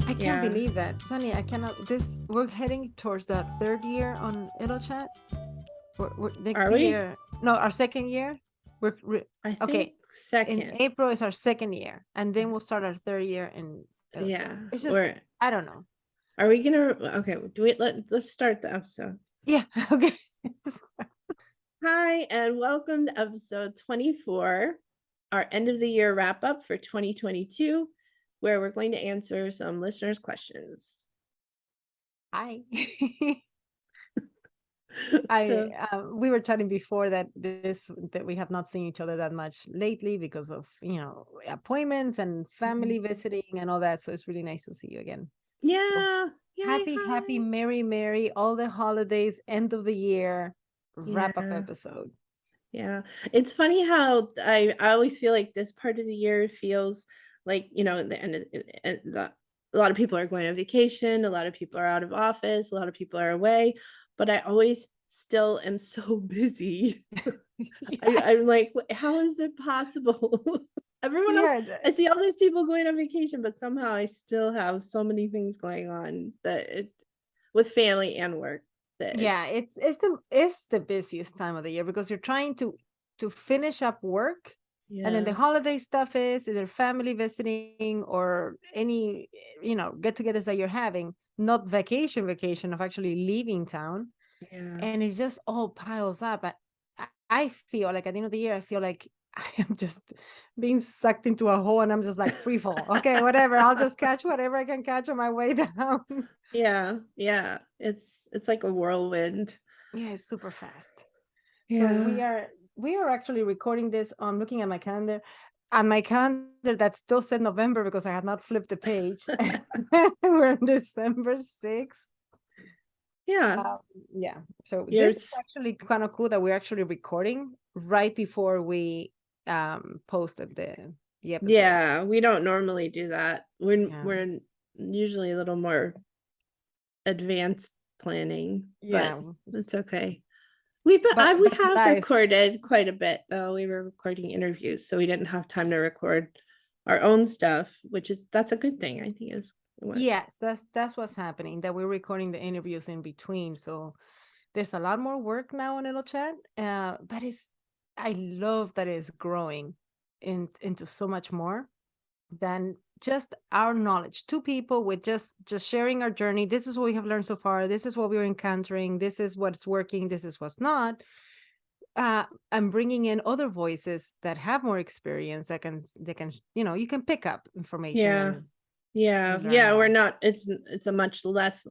I can't Yeah. believe that, Sunny. I cannot. We're heading towards the third year on Illo Chat. We're next Are we? year. No, our second year. We're I think okay. In second. April is our second year, and then we'll start our third year in Illo Chat. Yeah. It's just Or I don't know. are we gonna okay, let's start the episode. Yeah. Okay. Hi and welcome to episode 24, our end of the year wrap up for 2022, where we're going to answer some listeners' questions. Hi. I So we were chatting before that we have not seen each other that much lately because of appointments and mhm. family visiting and all that. So it's really nice to see you again. So Yeah. Yay, happy, hi. merry, all the holidays, end of the year, wrap up Yeah. episode. Yeah. It's funny how I always feel like this part of the year feels like, the end of a lot of people are going on vacation, a lot of people are out of office, a lot of people are away, but I always still am so busy. Yeah, I'm like, How is it possible?" Everyone else, yeah, I see all these people going on vacation, but somehow I still have so many things going on with family and work that yeah. It's the busiest time of the year because you're trying to finish up work, and then the yeah, holiday stuff is either family visiting or any get-togethers that you're having, not vacation of actually leaving town, yeah. and it just all piles up. I feel like at the end of the year, I feel like I am just being sucked into a hole, and I'm just like free fall. Okay, whatever. I'll just catch whatever I can catch on my way down. Yeah, yeah. It's like a whirlwind. Yeah, it's super fast. So we Yeah. are we are actually recording this. I'm looking at my calendar. On my calendar, that still said November because I had not flipped the page. We're in December 6th. Yeah. Um, yeah. So this is Yours. actually kind of cool that we're actually recording right before we posted the episode. Yeah, we don't normally do that. Yeah. We're usually a little more advanced planning, but Yeah. it's okay. But We but have life. recorded quite a bit though. We were recording interviews, so we didn't have time to record our own stuff, that's a good thing, I think is what. Yes, that's what's happening. That we're recording the interviews in between. So there's a lot more work now on It'll Chat. But I love that it's growing into so much more than just our knowledge. Two people with just sharing our journey. This is what we have learned so far. This is what we're encountering. This is what's working. This is what's not. I'm bringing in other voices that have more experience that can you can pick up information Yeah. Yeah. and learn Yeah, we're more. not it's a much less,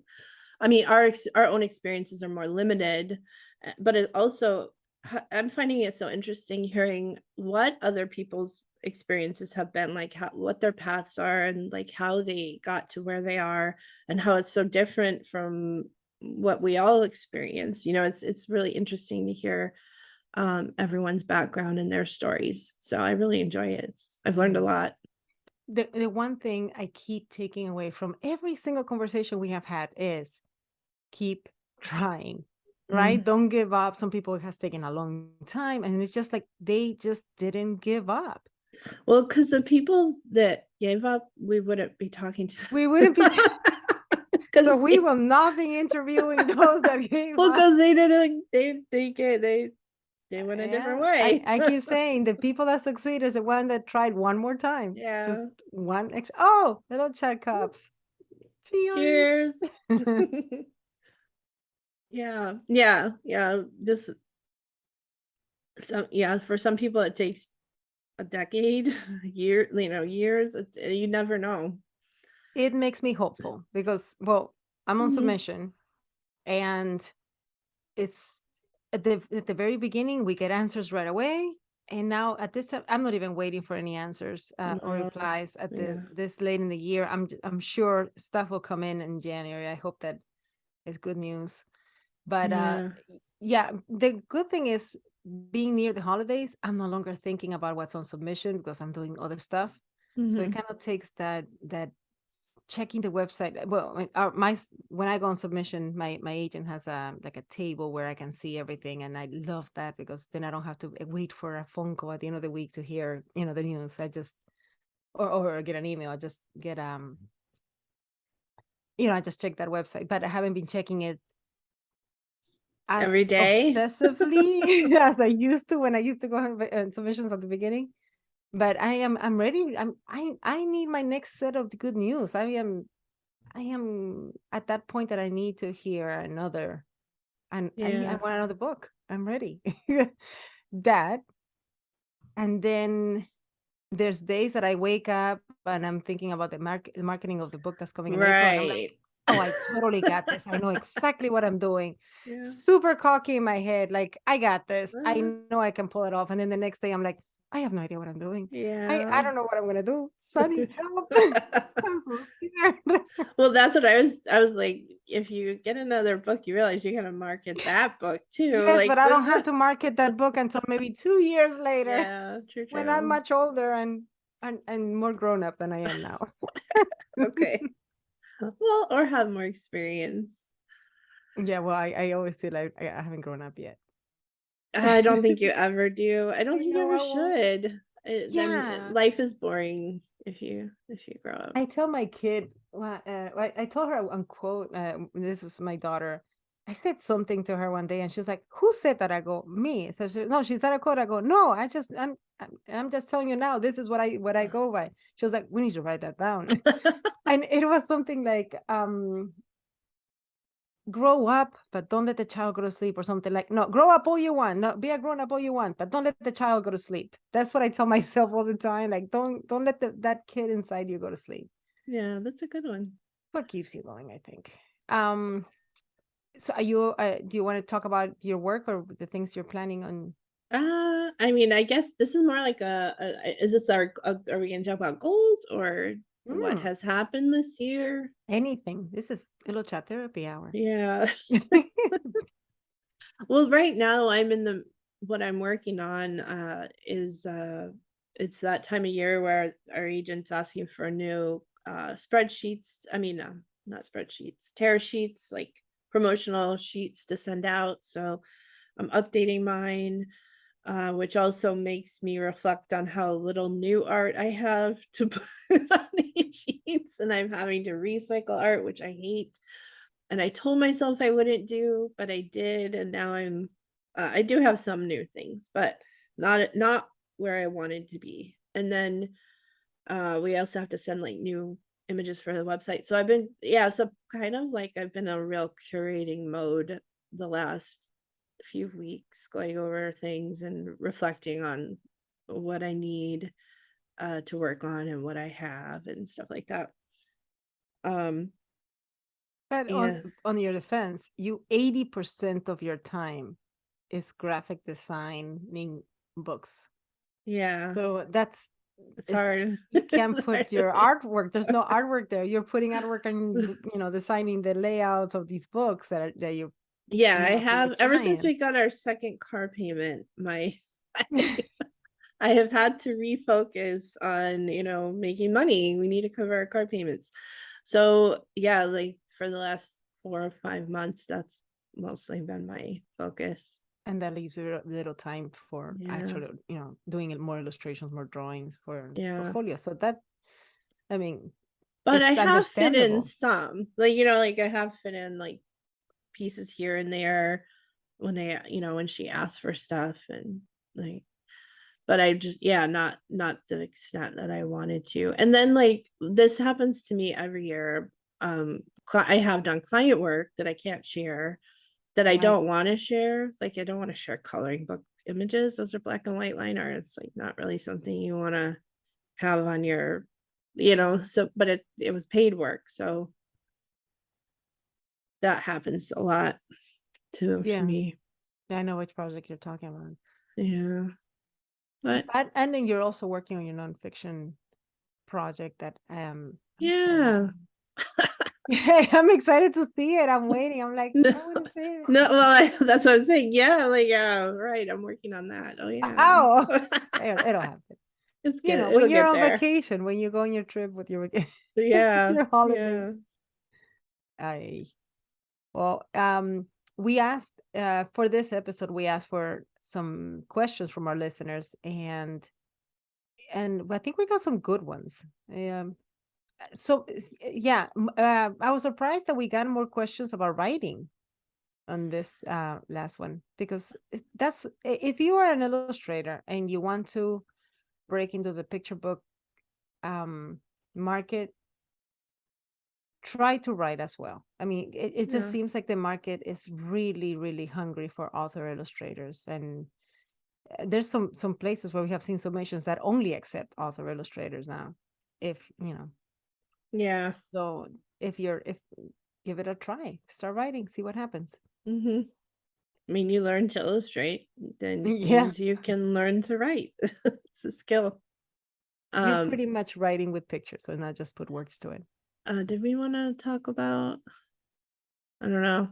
our own experiences are more limited, but it also I'm finding it so interesting hearing what other people's experiences have been like, how what their paths are, and like how they got to where they are, and how it's so different from what we all experience. It's really interesting to hear everyone's background and their stories. So I really enjoy it. I've learned a Yeah. lot. The one thing I keep taking away from every single conversation we have had is keep trying, right? Mm. Don't give up. Some people it has taken a long time, and it's just like they just didn't give up. Well, because the people that gave up, we wouldn't be talking to We wouldn't be so because we will not be interviewing those that gave up. they didn't they went a different Yeah, I, way. I keep saying the people that succeed is the one that tried one more time. Just Yeah. one extra. Oh, little chat cups. Cheers. Cheers. Yeah. Yeah. Yeah. Just some yeah, for some people it takes a decade, years. You never know. It makes me hopeful because, well, I'm on Mhm. submission, and it's at the very beginning we get answers right away, and now at this time I'm not even waiting for any answers or No. replies at the Yeah. this late in the year. I'm sure stuff will come in January. I hope that is good news. But Yeah. yeah, the good thing is being near the holidays, I'm no longer thinking about what's on submission because I'm doing other stuff. So it Mhm. kind of takes that checking the website. Well, when I go on submission, my agent has a like a table where I can see everything, and I love that because then I don't have to wait for a phone call at the end of the week to hear the news. I just or get an email. I just get I just checked that website, but I haven't been checking it Every as day? obsessively as I used to when I used to go on submissions at the beginning. But I'm ready. I need my next set of good news. I am at that point that I need to hear another, and I Yeah. want another book. I'm ready. That, and then there's days that I wake up and I'm thinking about the marketing of the book that's coming in April, and I'm like, Right. "Oh, I totally got this. I know exactly what I'm doing." Yeah. Super cocky in my head, like, "I got this. I Uh, know I can pull it off." And then the next day I'm like, "I have no idea what I'm doing. I yeah. don't know what I'm gonna do. Sonny, help." I'm so scared. Well, that's what I was like, if you get another book, you realize you're gonna market that book too, Yes, but like, I don't have this. to market that book until maybe 2 years later Yeah, true, when I'm true. much older and more grown up than I am now. Okay. Well, or have more experience. Yeah, well, I always feel like I haven't grown up yet. I don't think you ever do. I don't I think you know ever I won't. should. Then Yeah. life is boring if you grow up. I tell my kid, well, I told her unquote, this was my daughter. I said something to her one day, and she was like, "Who said that?" I go, "Me." So no, she said a quote. I go, "No, I'm just telling you now. This is what I go by." She was like, "We need to write that down," and it was something like, "Grow up, but don't let the child go to sleep," or something like, "No, grow up all you want. No, be a grown up all you want, but don't let the child go to sleep." That's what I tell myself all the time. Like, don't let that kid inside you go to sleep. Yeah, that's a good one. What keeps you going, I think. Um, so are you do you want to talk about your work or the things you're planning on? I mean, I guess this is more like is this are we gonna talk about goals or what Mm, has happened this year? anything. This is Illo Chat Therapy Hour. Yeah. Well, right now I'm in the what I'm working on is it's that time of year where our agent's asking for new spreadsheets. I mean, not spreadsheets, tear sheets, like promotional sheets to send out. So I'm updating mine, which also makes me reflect on how little new art I have to put on these sheets, and I'm having to recycle art, which I hate. And I told myself I wouldn't do, but I did, and now I do have some new things, but not where I wanted to be. And then we also have to send like new images for the website. So I've been yeah, so kind of like I've been a real curating mode the last few weeks, going over things and reflecting on what I need to work on and what I have and stuff like that. Um But yeah, on your defense, you 80% of your time is graphic designing books. yeah, So that's it's is hard. you can't It's hard put to your me. artwork. There's no artwork there. You're putting artwork and designing the layouts of these books that you're Yeah, I for your have ever since we clients. got our second car payment, my I have had to refocus on, making money. We need to cover our car payments. So, yeah, like for the last 4 or 5 months, that's mostly been my focus. And that leaves you a little time for Yeah. actually, doing more illustrations, more drawings for Yeah. portfolio. So that, I mean, But I it's have fit in understandable. some. Like I have fit in like pieces here and there when when she asks for stuff and like but I just yeah, not the extent that I wanted to. And then like this happens to me every year. I have done client work that I can't share, that I Right. don't want to share. Like I don't want to share coloring book images. Those are black and white line art. It's like not really something you want to have on your, so but it was paid work. So that happens a lot too to Yeah. me. Yeah, I know which project you're talking about. Yeah. But But and then you're also working on your nonfiction project that I'm excited yeah. about. I'm excited to see it. I'm waiting. I'm like, No, I want to see it. no, well, that's what I'm saying. Yeah, like, yeah, right. I'm working on that. Oh, yeah. Oh, it'll happen. It's good. When It'll you're get on there. vacation, when you go on your trip with your Yeah, your holiday. yeah, I well, we asked for this episode. We asked for some questions from our listeners, and I think we got some good ones. So yeah, I was surprised that we got more questions about writing on this last one, because if you are an illustrator and you want to break into the picture book um market, try to write as well. I mean, it just Yeah. seems like the market is really, really hungry for author illustrators. And there's some places where we have seen submissions that only accept author illustrators now. If you know, Yeah. so if give it a try, start writing, see what happens. Mhm. I mean, you learn to illustrate, then Yeah, means you can learn to write. It's a skill. you're Um, pretty much writing with pictures, so not just put words to it. did we wanna talk about I don't know.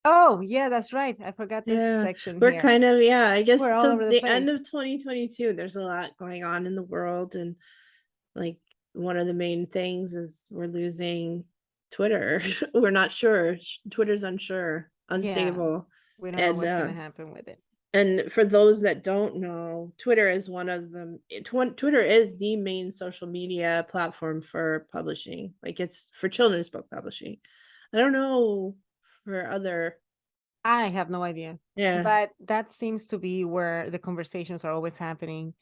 Oh yeah, that's right, I forgot this Yeah, section we're here. kind of yeah, I guess We're all so over the the end place. of 2022, there's a lot going on in the world, and, like, one of the main things is we're losing Twitter. We're not sure. Twitter's unsure, Yeah, unstable, we don't know and, what's gonna happen with it. and for those that don't know, Twitter is one of them. Twitter is the main social media platform for publishing. Like it's for children's book publishing. I don't know for other. I have no idea, Yeah. but that seems to be where the conversations are always happening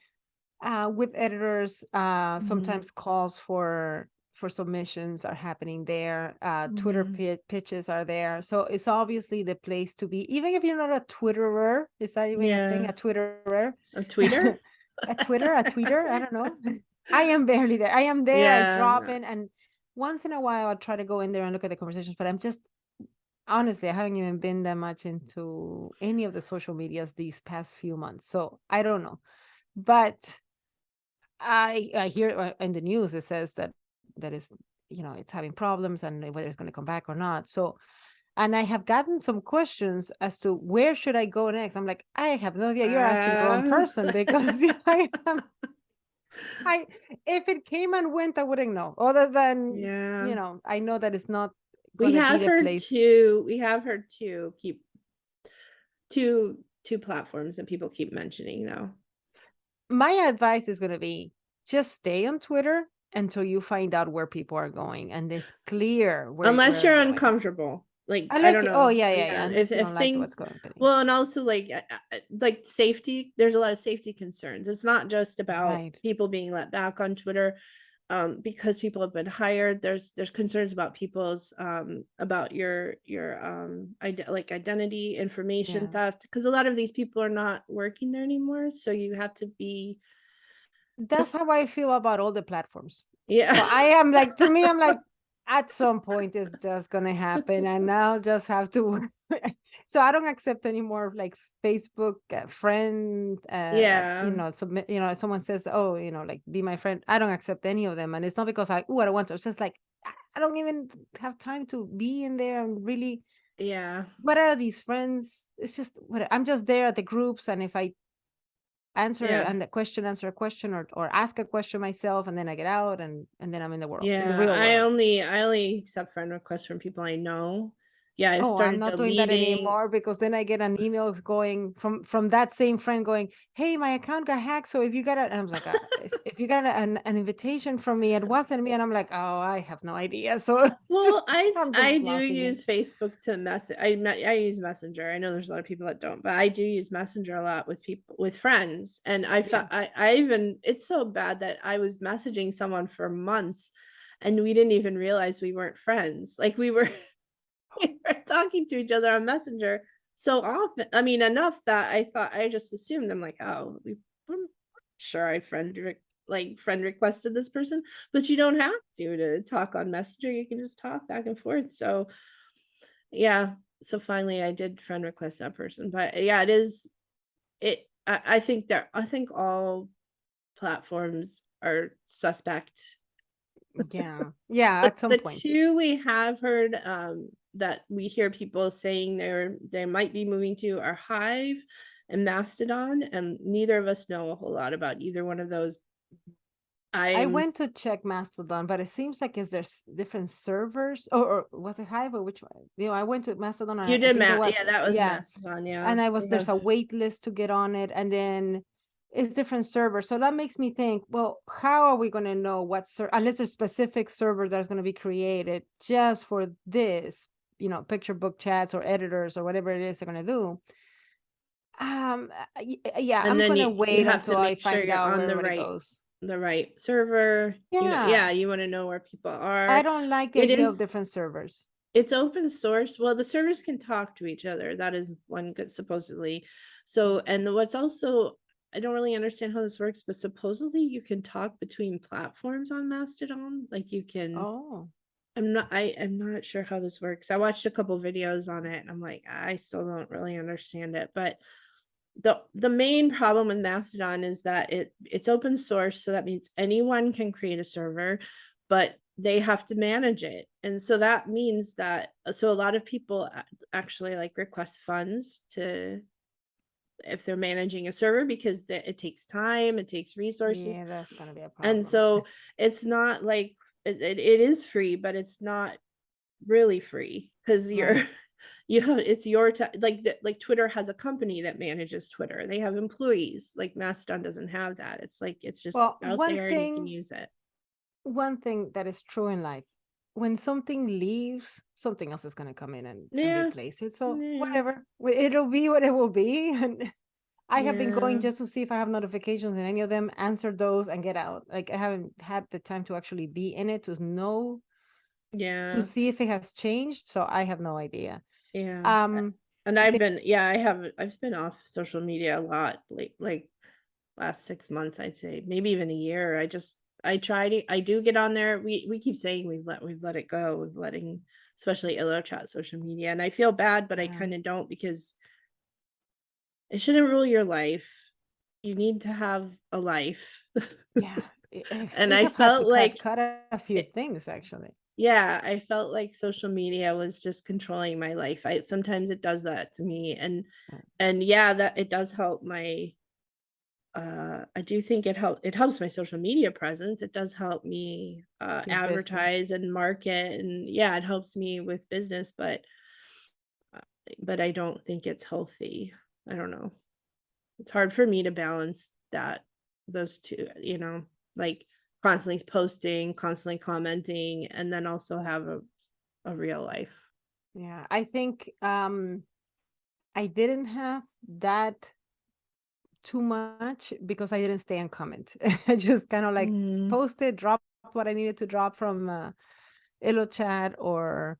with editors. Mhm. Sometimes calls for submissions are happening there. Twitter Mhm. pitches are there, so it's obviously the place to be. Even if you're not a Twitterer, is that even a thing? A Yeah. Twitterer, A tweeter? a tweeter. I don't know. I am barely there. I am there. I Yeah. drop in, and once in a while I'll try to go in there and look at the conversations. But I'm just honestly, I haven't even been that much into any of the social medias these past few months, so I don't know. But I hear in the news it says that is it's having problems and whether it's going to come back or not. So, and I have gotten some questions as to where should I go next. I'm like, I have no idea. You're asking the wrong Uh, person, because I if it came and went, I wouldn't know. Other than yeah. I know that it's not We going to be have the heard place. two. We have heard two keep two platforms that people keep mentioning though. My advice is going to be just stay on Twitter until you find out where people are going and it's clear where Unless they're you're going. uncomfortable. Like, I Unless don't you, oh know. yeah, yeah, Yeah, yeah. Unless you if don't like what's things going on. well, and also like safety, there's a lot of safety concerns. It's not just about Right. people being let back on Twitter, because people have been hired. There's concerns about people's about your like identity information Yeah. theft, because a lot of these people are not working there anymore. So you have to be That's just how I feel about all the platforms. So yeah. I am like, to me, I'm like, at some point it's just gonna happen, and I'll just have to. So I don't accept anymore like Facebook friend. Yeah. Submit. Someone says, "Oh, like be my friend." I don't accept any of them, and it's not because I don't want to. It's just like I don't even have time to be in there and really. Yeah. What are these friends? It's just I'm just there at the groups, and if I Yeah. answer a question, or ask a question myself, and then I get out, and then I'm in the Yeah, real world. I only accept friend requests from people I know. Yeah, I've Oh, I'm started not doing that deleting. anymore, because then I get an email going from that same friend going, "Hey, my account got hacked. So if you got and I was like, if you got an invitation from me, it wasn't me." And I'm like, "Oh, I have no idea." So Well, just I'm just I do blocking it. use Facebook to message. I use Messenger. I know there's a lot of people that don't, but I do use Messenger a lot with people with friends. And Yeah, I even it's so bad that I was messaging someone for months, and we didn't even realize we weren't friends. Like we were we were talking to each other on Messenger so often. I mean, enough that I thought I just assumed I'm like, oh, I'm sure I friend requested this person, but you don't have to talk on Messenger. You can just talk back and forth. So yeah. So finally I did friend request that person. But yeah, it is I think all platforms are suspect. yeah, yeah. But At some the point, 2 we have heard, that we hear people saying they might be moving to are Hive and Mastodon, and neither of us know a whole lot about either one of those. I I'm went to check Mastodon, but it seems like is there's different servers, or was it Hive, or which one? I went to Mastodon. You I did think there Ma was, yeah, that was yeah, Mastodon, yeah. and They there's have a wait list to get on it, and then It's different servers. So that makes me think, well, how are we going to know unless there's specific server that's going to be created just for this, picture book chats or editors or whatever it is they're going to do. Yeah, And I'm then going to you wait have to until I make sure find you're out on where everybody goes. the right server. Yeah. Yeah, you want to know where people I are. don't like the It idea of is different servers. it's open source. Well, the servers can talk to each other. That is one good, supposedly. So, and what's also, I don't really understand how this works, but supposedly you can talk between platforms on Mastodon. Like you can, Oh, I'm not sure how this works. I watched a couple videos on it and I'm like, I still don't really understand it. But the main problem with Mastodon is that it's open source, so that means anyone can create a server, but they have to manage it. And so that means that so a lot of people actually like request funds to if they're managing a server because it takes time, it takes resources. yeah, that's going to be a And problem. so it's not like it is free, but it's not really free because Right. it's your like Twitter has a company that manages Twitter. They have employees. Like Mastodon doesn't have that. It's like it's just Well, out there and you can use it. one thing that is true in life, when something leaves, something else is going to come in and Yeah, replace it. So yeah, whatever, it'll be what it will be. And I have been going yeah, just to see if I have notifications in any of them, answer those, and get out. Like I haven't had the time to actually be in it to know, to yeah, see if it has changed. So I have no idea. yeah. Um, And I've been off social media a lot like last 6 months, I'd say, maybe even a year. I do get on there. We keep saying we've let it go. We've letting especially Illo chat social media. And I feel bad, but I yeah, kind of don't because it shouldn't rule your life. You need to have a life. yeah. And We I have had to felt cut like cut a few it, things actually. yeah, I felt like social media was just controlling my life. I sometimes it does that to me. And yeah, that it does help my I do think it helps my social media presence. It does help me Your business. advertise and market, and yeah, it helps me with business, uh, but I don't think it's healthy. I don't know. It's hard for me to balance those two, like constantly posting, constantly commenting, and then also have a real life. Yeah, I think I didn't have that too much because I didn't stay and comment. I just kind of like Mm, posted, dropped what I needed to drop from Illo chat or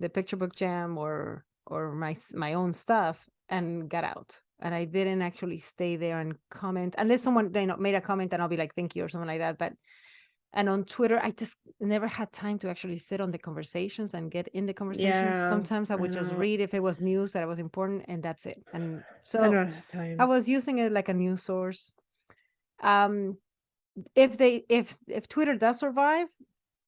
the picture book jam or my own stuff and got out. And I didn't actually stay there and comment unless someone made a comment and I'll be like thank you or something like that. But and on Twitter, I just never had time to actually sit on the conversations and get in the conversations. yeah, Sometimes I I would just know. read if it was news that was important, and that's it. And I so don't have I time. was using it like a news source. Um, if Twitter does survive,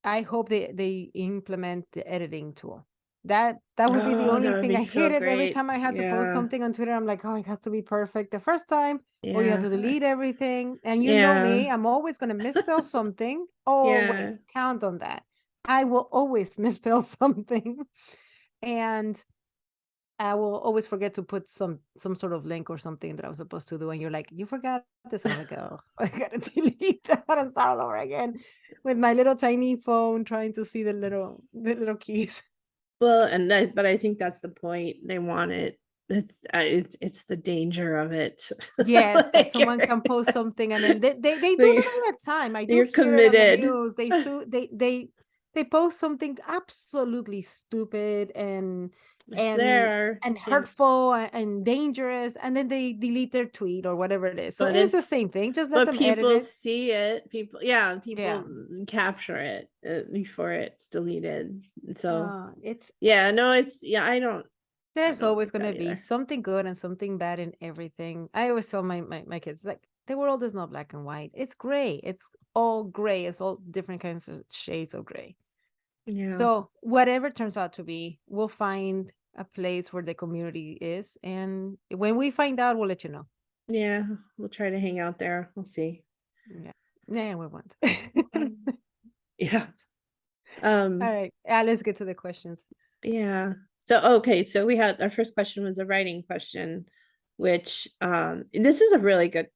I hope they implement the editing tool. That would be the Oh, only that would thing. be I so hated every great. time I had to post Yeah. something on Twitter. I'm like, oh, it has to be perfect the first time, or you have Yeah. to delete everything. And you know Yeah. me, I'm always going to misspell something. Always Yeah. count on that. I will always misspell something, and I will always forget to put some sort of link or something that I was supposed to do. And you're like, you forgot this. And I'm like, oh, I gotta delete that and start all over again with my little tiny phone trying to see the little keys. Well, but I think that's the point. They want it. It's the danger of it. Yes, that Like someone can post something and then they do you're, that all the time. I do you're hear it on the committed. news. They post something absolutely stupid It's and there. and Yeah. hurtful and dangerous, and then they delete their tweet or whatever it is. So But it's the it's same thing. Just let but them edit people it. see it. Yeah, Yeah. people capture it before it's deleted. And so It's yeah, no, yeah, I There's don't always like gonna that be either. something good and something bad in everything. I always tell my kids, like, the world is not black and white. It's gray. It's all gray. It's all different kinds of shades of gray. Yeah. So whatever turns out to be, we'll find a place where the community is. And when we find out, we'll let you know. Yeah, we'll try to hang out there. We'll see. Yeah. Yeah, we won't. Yeah. All Um, right. Let's get to the questions. yeah. So okay, so we had our first question was a writing question, which this is a really good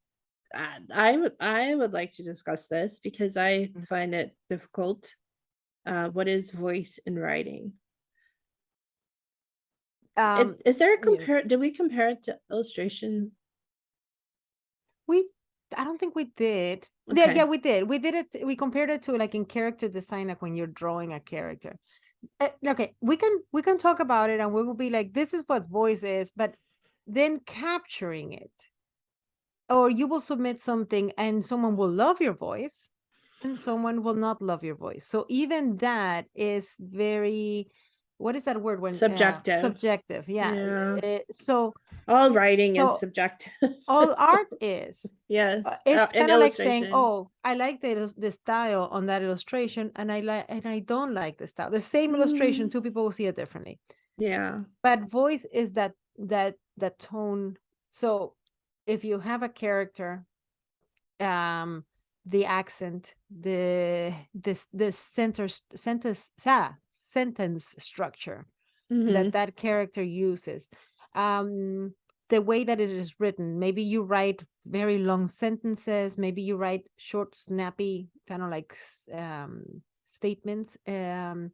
I would like to discuss this because I Mm. find it difficult. What is voice in writing? Um, Is there a yeah, compare? Did we compare it to illustration? we I don't think we did. Yeah, Okay. we did. We did it. We compared it to like in character design, like when you're drawing a character. Okay, we can talk about it, and we will be like, this is what voice is, but then capturing it, or you will submit something, and someone will love your voice, and someone will not love your voice. So even that is very, what is that word when Subjective. subjective? Yeah. Yeah. So All writing is so subjective. all So, art is. yes. It's And kind of like saying, illustration. "Oh, I like the style on that illustration, and I don't like the style." The same illustration, Mm, two people will see it differently. yeah. But voice is that tone. So if you have a character, um, the accent, the sentence structure that Hmm. that character uses, um the way that it is written, maybe you write very long sentences, maybe you write short snappy kind of like statements, and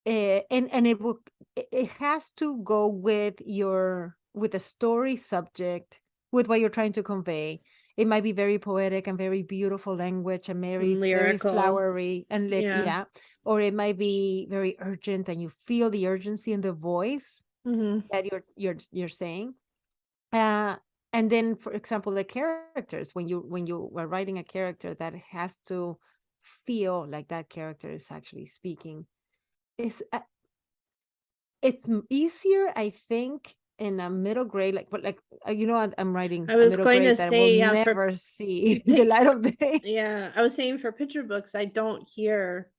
it has to go with the story subject, with what you're trying to convey. It might be very poetic and very beautiful language and very Lyrical. flowery and Yeah. yeah, or it might be very urgent and you feel the urgency in the voice Hmm. that you're saying. uh and then, for example, the characters, when you were writing a character, that has to feel like that character is actually speaking. It's easier, I think, in a middle grade, like, but like, I'm writing I a was middle going to grade that will say, yeah, for never see the pic. light of day. Yeah, I was saying for picture books, I don't hear.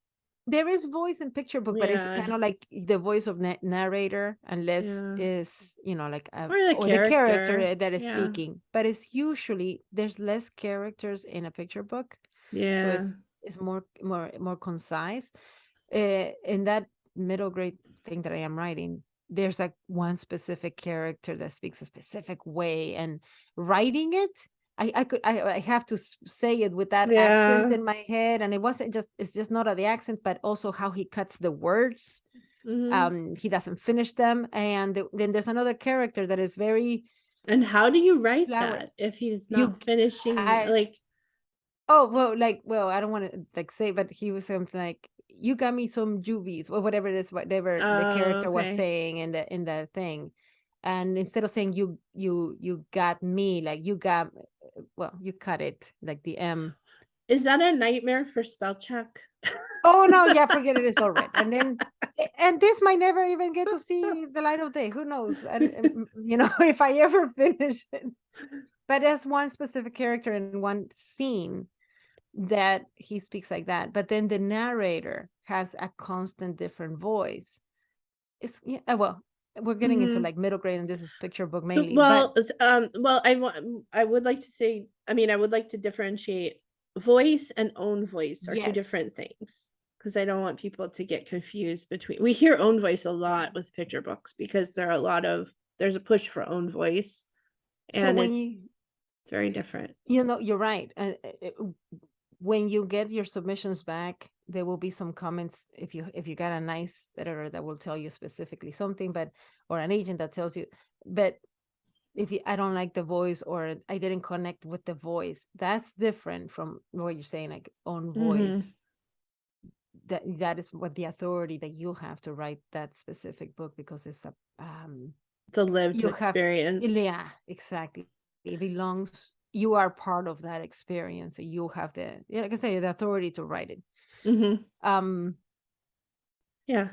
There is voice in picture book, but it's Yeah. kind of like the voice of narrator, unless Yeah. is like Or the or the character character. that is Yeah. speaking. But it's usually there's less characters in a picture book, so Yeah. it's more concise. In that middle grade thing that I am writing, there's like one specific character that speaks a specific way, and writing it, I have to say it with that accent Yeah. in my head, and it's just not the accent, but also how he cuts the words. Hmm. He doesn't finish them, and then there's another character that is very And how do you write flowery. that if he's You, not finishing? I Like, Oh, well, I don't want to like say, but he was something like, "You got me some juvies," or whatever it is, whatever the oh, character was okay. saying in the thing. And instead of saying you got me, like you got, well, you cut it like the M. Is that a nightmare for spell check? Oh no, yeah, forget it, it's all red. And this might never even get to see the light of day. Who knows? If I ever finish it. But as one specific character in one scene, that he speaks like that, but then the narrator has a constant different voice. It's yeah, well, we're getting into Hmm. like middle grade, and this is picture book So, mainly, but well, I would like to say, I mean, I would like to differentiate voice and own voice are two yes. different things because I don't want people to get confused between. We hear own voice a lot with picture books because there's a push for own voice, So and when it's very different. you're right. When you get your submissions back, there will be some comments, if you got a nice editor that will tell you specifically something, but or an agent that tells you, but if I don't like the voice, or I didn't connect with the voice, that's different from what you're saying, like own Hmm. voice. That is what the authority that you have to write that specific book, because it's a It's a lived you have, experience. yeah, exactly, it belongs, you are part of that experience, so you have like I say, the authority to write it. Hmm. um Yeah.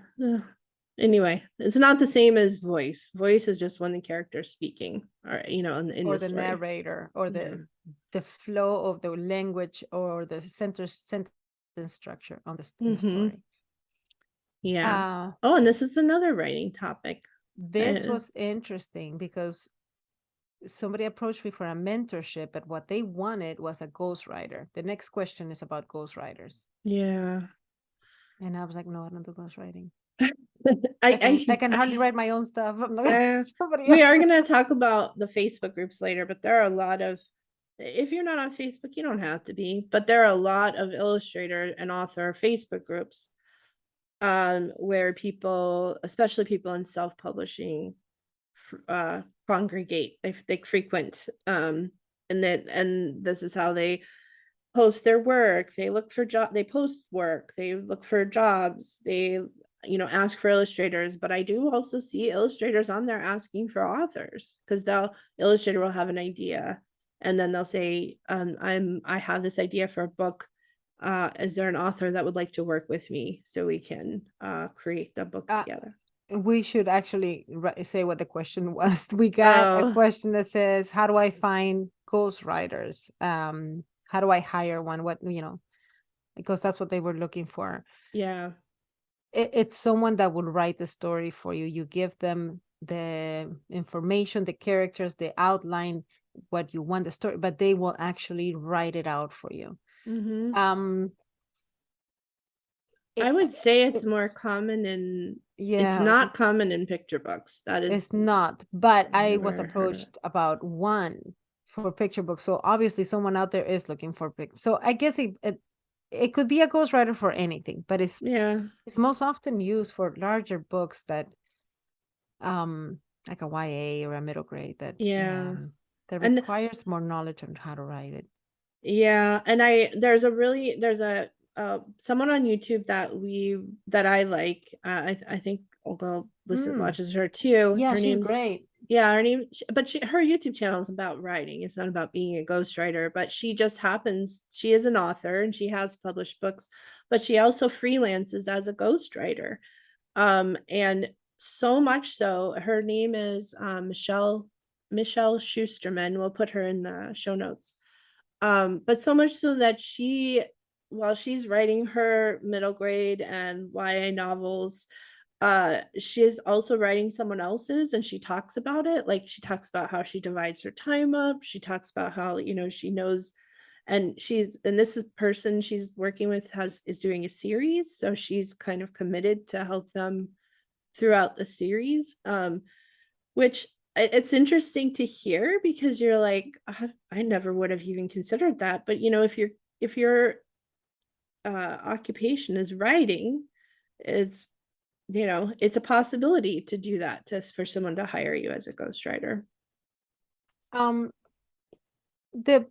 Anyway, it's not the same as voice. Voice is just when the character's speaking, or in or the the story. narrator, or Yeah. the flow of the language, or the sentence structure in the Hmm. story. Yeah. uh Oh, and this is another writing topic. this Uh, was interesting because somebody approached me for a mentorship, but what they wanted was a ghostwriter. The next question is about ghostwriters. yeah. And I was like, no, I don't do ghostwriting. I, I can hardly write my own stuff. I'm not gonna uh, somebody we else. are going to talk about the Facebook groups later, but there are a lot of if you're not on Facebook, you don't have to be, but there are a lot of illustrator and author Facebook groups where people, especially people in self-publishing, congregate, they frequent, and this is how they post their work. They look for they post work, they look for jobs, they, ask for illustrators. But I do also see illustrators on there asking for authors, because illustrator will have an idea, and then they'll say, I have this idea for a book. Is there an author that would like to work with me so we can create the book Uh, together? we should actually say what the question was. We got a Oh, question that says, how do I find ghostwriters? How do I hire one? What, because that's what they were looking for. yeah. It's someone that will write the story for you. You give them the information, the characters, the outline, what you want the story, but they will actually write it out for you. Mm-hmm. Um, I it, would say it's more it's common in it's yeah, not common in picture books. That is it's not. But I was never heard of it. approached about one for picture book. So obviously, someone out there is looking for So I guess it could be a ghostwriter for anything, but Yeah, it's most often used for larger books that like a YA or a middle grade yeah. that And requires more knowledge on how to write it. yeah, and there's a someone on YouTube that I like. I think Olga Mm, watches her too. yeah, Her she's name's great. Yeah, her name, but her YouTube channel is about writing. It's not about being a ghostwriter, but she is an author and she has published books, but she also freelances as a ghostwriter. And so much so, her name is Michelle Schusterman. We'll put her in the show notes. But so much so that while she's writing her middle grade and YA novels, she is also writing someone else's, and she talks about it. Like, she talks about how she divides her time up. She talks about how, she knows, and this is person she's working with is doing a series, so she's kind of committed to help them throughout the series. Which it's interesting to hear, because you're like, I never would have even considered that. But if your occupation is writing, it's it's a possibility to do that, for someone to hire you as a ghostwriter. Um, the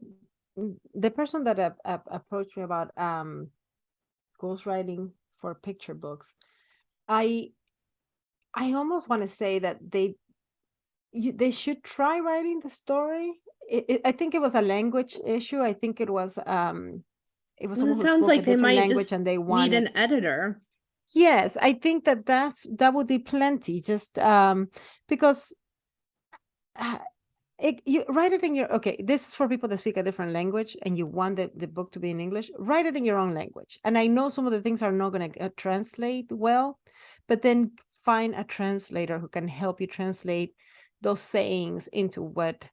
the person that approached me about ghostwriting for picture books, I I almost want to say that they should try writing the story. I think it was a language issue. I think it was Well, someone it who sounds spoke a like they different might language just and they need wanted. an editor. Yes, I think that would be plenty. Just because you write it in your, okay, this is for people that speak a different language and you want the book to be in English. Write it in your own language. And I know some of the things are not going to translate well, but then find a translator who can help you translate those sayings into what,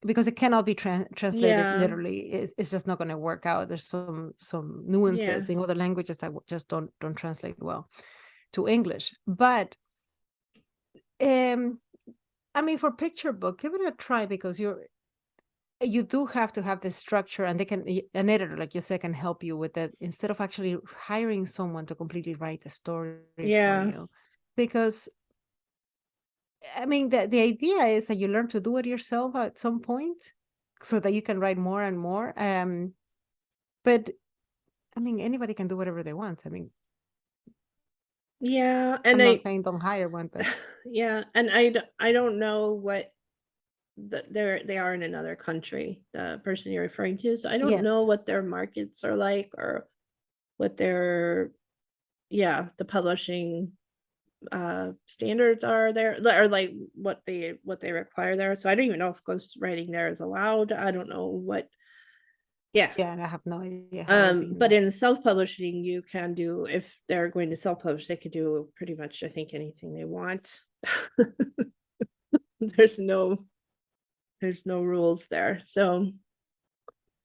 because it cannot be translated Yeah, literally. It's just not going to work out. There's some yeah, nuances in other languages that just don't translate well to English. But um I mean, for picture book, give it a try, because you do have to have the structure, and an editor, like you said, can help you with that, instead of actually hiring someone to completely write the story for yeah, you. Because I mean, the idea is that you learn to do it yourself at some point, so that you can write more and more. But I mean, anybody can do whatever they want. I mean, yeah. I'm not saying don't hire one, but Yeah, and I don't know what they are in another country, the person you're referring to. So I don't know yes. what their markets are like, or what their yeah, the publishing standards are there, or like what they require there. So I don't even know if ghostwriting there is allowed. I don't know what. Yeah. Yeah, and I have no idea how it would be But here. in self-publishing, you can do, if they're going to self-publish, they could do pretty much, I think, anything they want. there's no there's no rules there. So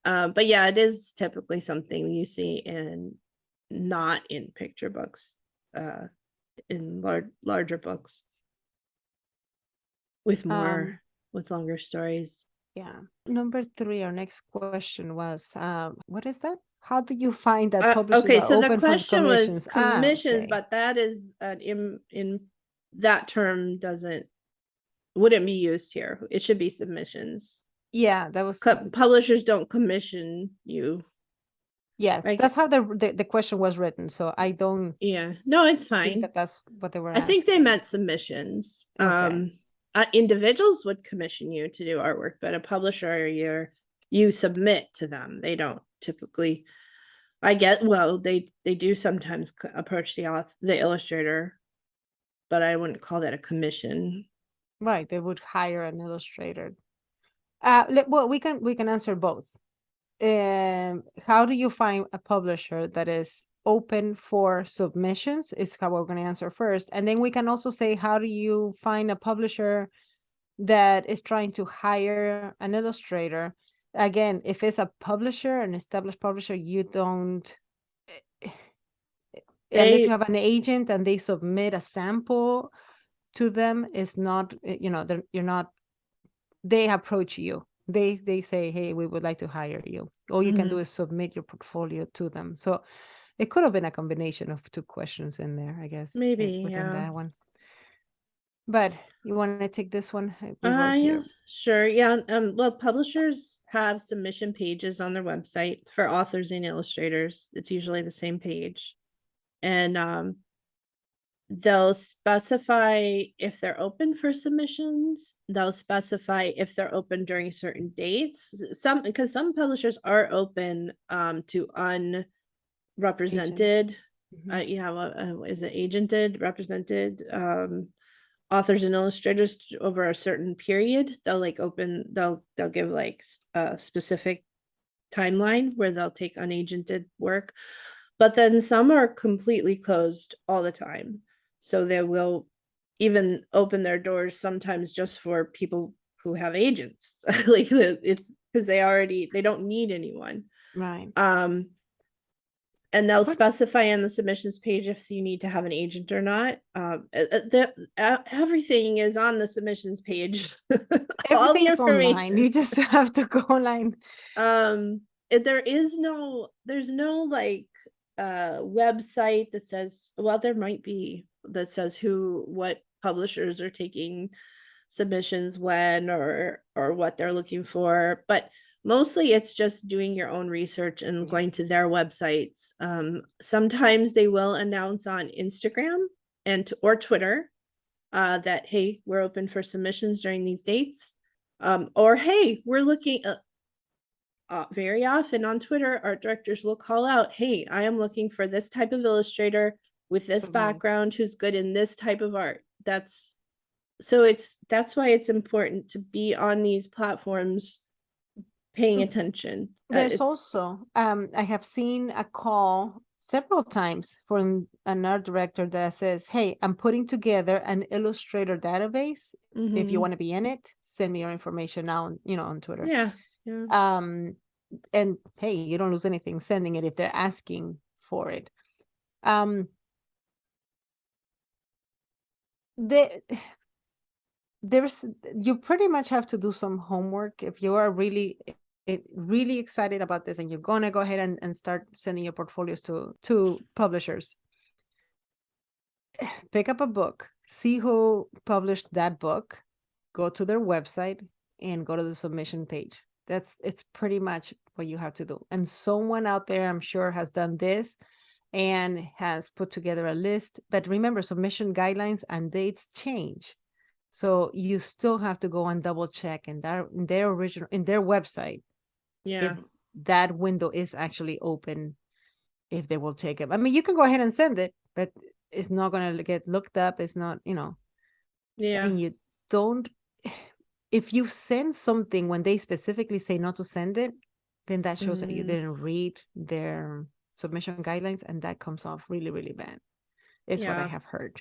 but yeah, it is typically something you see in, not in picture books, uh in larger books with Um, longer stories. Yeah. Number 3, our next question was, what is that? How do you find that publishers Okay, are so the open for question was commissions? commissions, Okay. but that is in that term wouldn't be used here. It should be submissions. Yeah, that was, Publishers don't commission you. yes, Like, that's how the question was written. So I don't yeah, no, it's think fine. that that's what they were I think they asking. meant submissions. Okay. Individuals would commission you to do artwork, but a publisher, you submit to them. They don't typically. Well, they do sometimes approach the illustrator, but I wouldn't call that a commission. Right. They would hire an illustrator. Well, we can answer both. How do you find a publisher that is open for submissions? Is how we're going to answer first, and then we can also say, how do you find a publisher that is trying to hire an illustrator? Again, if it's a publisher, an established publisher, you don't, unless you They have an agent and they submit a sample to them, is not, you're not, they approach you, they say, hey, we would like to hire you. All you can do Mhm. is submit your portfolio to them. So it could have been a combination of two questions in there, I guess, Maybe, within yeah. that one. But you want to take this one? We wrote Yeah, here. sure. Yeah. Well, publishers have submission pages on their website for authors and illustrators. It's usually the same page. And they'll specify if they're open for submissions. They'll specify if they're open during certain dates. Because some publishers are open to Agent. unrepresented. Mhm. Yeah, is it agented, represented authors and illustrators over a certain period. They'll give like a specific timeline where they'll take unagented work, but then some are completely closed all the time. So they will even open their doors sometimes just for people who have agents. Like, it's because they don't need anyone. Right. Um, and they'll What? specify on the submissions page if you need to have an agent or not. Everything is on the submissions page. All the Everything is online. information. You just have to go online. There's no like website that says, well, there might be, that says what publishers are taking submissions when, or what they're looking for, but mostly it's just doing your own research and Yeah. going to their websites. Sometimes they will announce on Instagram or Twitter that, hey, we're open for submissions during these dates, or hey, we're looking very often on Twitter, art directors will call out, hey, I am looking for this type of illustrator with this Submit. background who's good in this type of art. That's why it's important to be on these platforms paying Mm, attention. There's It's also, I have seen a call several times from an art director that says, hey, I'm putting together an illustrator database. If you Mhm. want to be in it, send me your information now, on Twitter. Yeah, yeah, Um, and hey, you don't lose anything sending it if they're asking for it. Um, the, there's You pretty much have to do some homework if you are really excited about this and you're gonna go ahead and start sending your portfolios to publishers. Pick up a book, see who published that book, go to their website, and go to the submission page. It's pretty much what you have to do. And someone out there, I'm sure, has done this and has put together a list. But remember, submission guidelines and dates change. So you still have to go and double check in their website if yeah, that window is actually open, if they will take it. I mean, you can go ahead and send it, but it's not going to get looked up. It's not, yeah. and you don't, if you send something when they specifically say not to send it, then that shows that you Mm, didn't read their submission guidelines, and that comes off really, really bad, is what I yeah. have heard.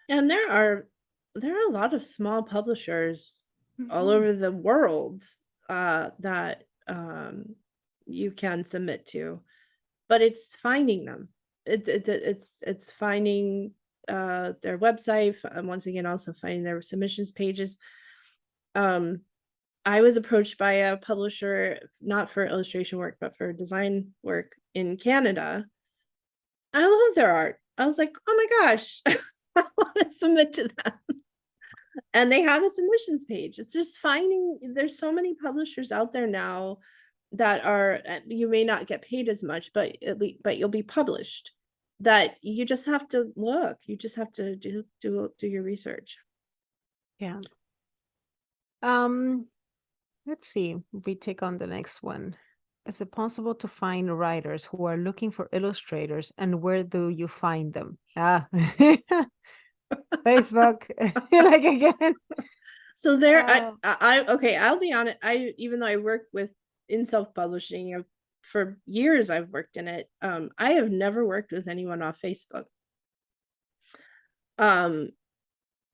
And there are a lot of small publishers all Mhm. over the world that you can submit to, but it's finding them. It's finding their website, and once again also finding their submissions pages. Um I was approached by a publisher, not for illustration work, but for design work in Canada. I love their art. I was like, oh my gosh, I want to submit to them. And they have a submissions page. It's just finding, there's so many publishers out there now that are, you may not get paid as much, but at least, but you'll be published, that you just have to look. You just have to do your research. Yeah. Let's see. We take on the next one. Is it possible to find writers who are looking for illustrators, and where do you find them? Ah, Facebook. Like again. So there, Oh, okay, I'll be honest. Even though I work with in self-publishing for years, I've worked in it. I have never worked with anyone off Facebook. Well,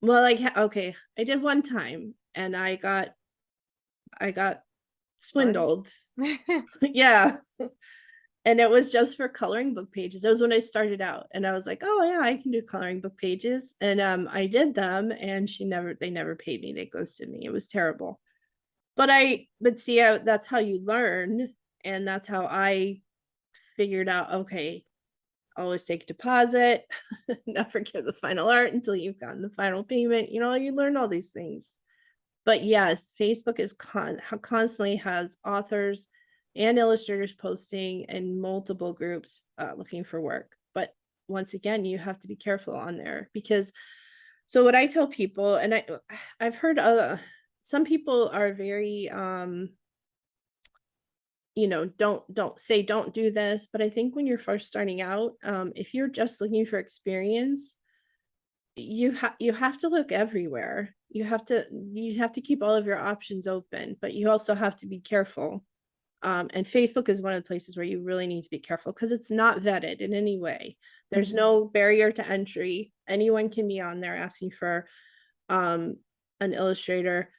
like, okay, I did one time, and I got swindled. Yeah. And it was just for coloring book pages. It was when I started out, and I was like, oh yeah, I can do coloring book pages. And I did them, and they never paid me. They ghosted me. It was terrible. But see, that's how you learn. And that's how I figured out, okay, always take a deposit, never give the final art until you've gotten the final payment. You learn all these things. But yes, Facebook is constantly has authors and illustrators posting in multiple groups looking for work. But once again, you have to be careful on there, because so what I tell people, and I've heard some people are very don't do this, but I think when you're first starting out, if you're just looking for experience, you have to look everywhere. You have to keep all of your options open, but you also have to be careful. And Facebook is one of the places where you really need to be careful, because it's not vetted in any way. There's no barrier to entry. Anyone can be on there asking for an illustrator.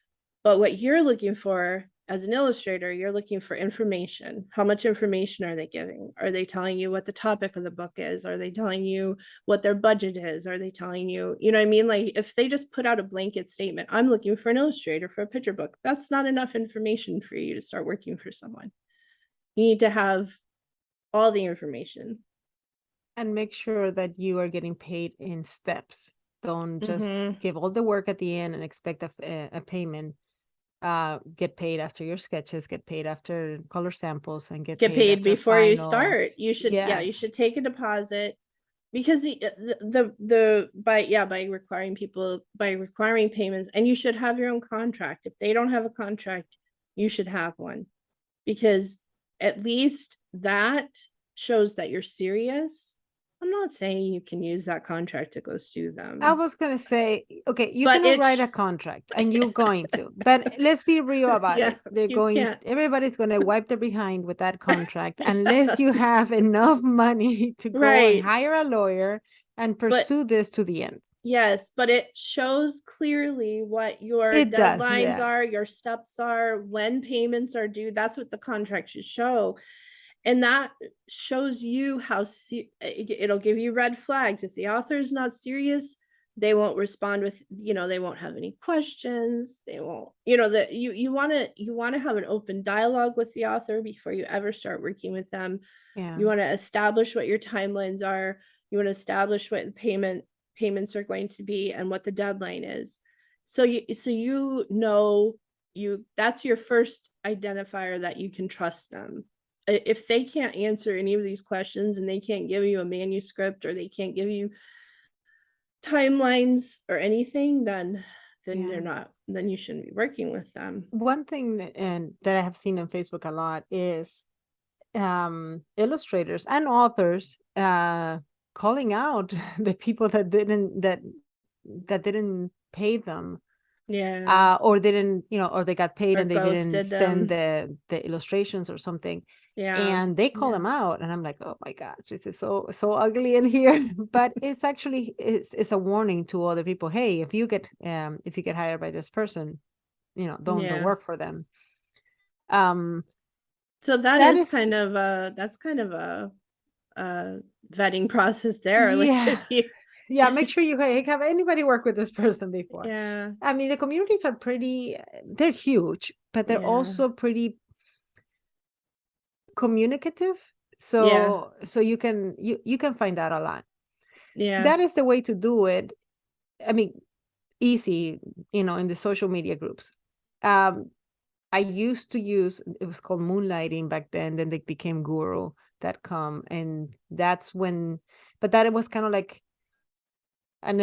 But what you're looking for as an illustrator, you're looking for information. How much information are they giving? Are they telling you what the topic of the book is? Are they telling you what their budget is? Are they telling you, you know what I mean? Like, if they just put out a blanket statement, I'm looking for an illustrator for a picture book, that's not enough information for you to start working for someone. You need to have all the information. and make sure that you are getting paid in steps. Don't just Mm-hmm. give all the work at the end and expect a payment. Get paid after your sketches, get paid after color samples, and get Get paid paid after before you start. finals. You Yes. should take a deposit, because by requiring payments, and you should have your own contract. If they don't have a contract, you should have one, because at least that shows that you're serious. I'm not saying you can use that contract to go sue I them, was gonna say, okay, you but cannot write a contract, and you're going to, but let's be real about yeah, it. you can't. Everybody's gonna wipe their behind with that contract unless you have enough money to go and Right. hire a lawyer and But pursue this to the end. yes, but it shows clearly what your It does, deadlines yeah. are, your steps are, when payments are due. That's what the contract should show. And that shows you how it'll give you red flags. If the author is not serious, they won't respond with, they won't have any questions. They won't, that you want to have an open dialogue with the author before you ever start working with them. Yeah. You want to establish what your timelines are. You want to establish what the payments are going to be and what the deadline is. So that's your first identifier that you can trust them. If they can't answer any of these questions, and they can't give you a manuscript, or they can't give you timelines or anything, then you shouldn't be working with them. One thing that I have seen on Facebook a lot is illustrators and authors calling out the people that didn't pay them, Yeah. or didn't, or they got paid Or and they didn't ghosted send them. the illustrations or something. Yeah. And they call Yeah. them out, and I'm like, oh my gosh, this is so ugly in here. But it's actually it's a warning to other people. Hey, if you get hired by this person, don't Yeah. work for them. um So that is that's kind of a vetting process there. Like, Yeah. if you Yeah, make sure you have anybody work with this person before. yeah. I mean, the communities are they're huge. but they're Yeah. also pretty communicative. Yeah. So you can find out a lot. Yeah. That is the way to do it. I mean, easy, in the social media groups. Um, I used to use, it was called moonlighting back then they became guru.com, and that's when, but that it was kind of like an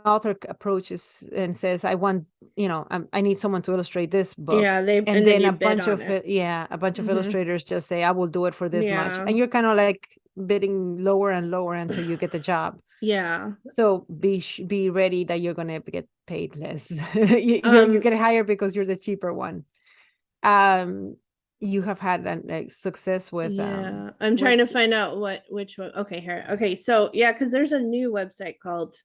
author approaches and says, I want, I need someone to illustrate this book. Yeah, they And and then then you bid on it. a bunch of Mhm. illustrators just say, I will do it for this much. Yeah. And you're kind of like bidding lower and lower until you get the job. Yeah. So be ready that you're gonna get paid less. You Um, get hired because you're the cheaper one. Um, you have had like success yeah. I'm with trying to find out which one. Okay, here. Okay, so yeah, because there's a new website called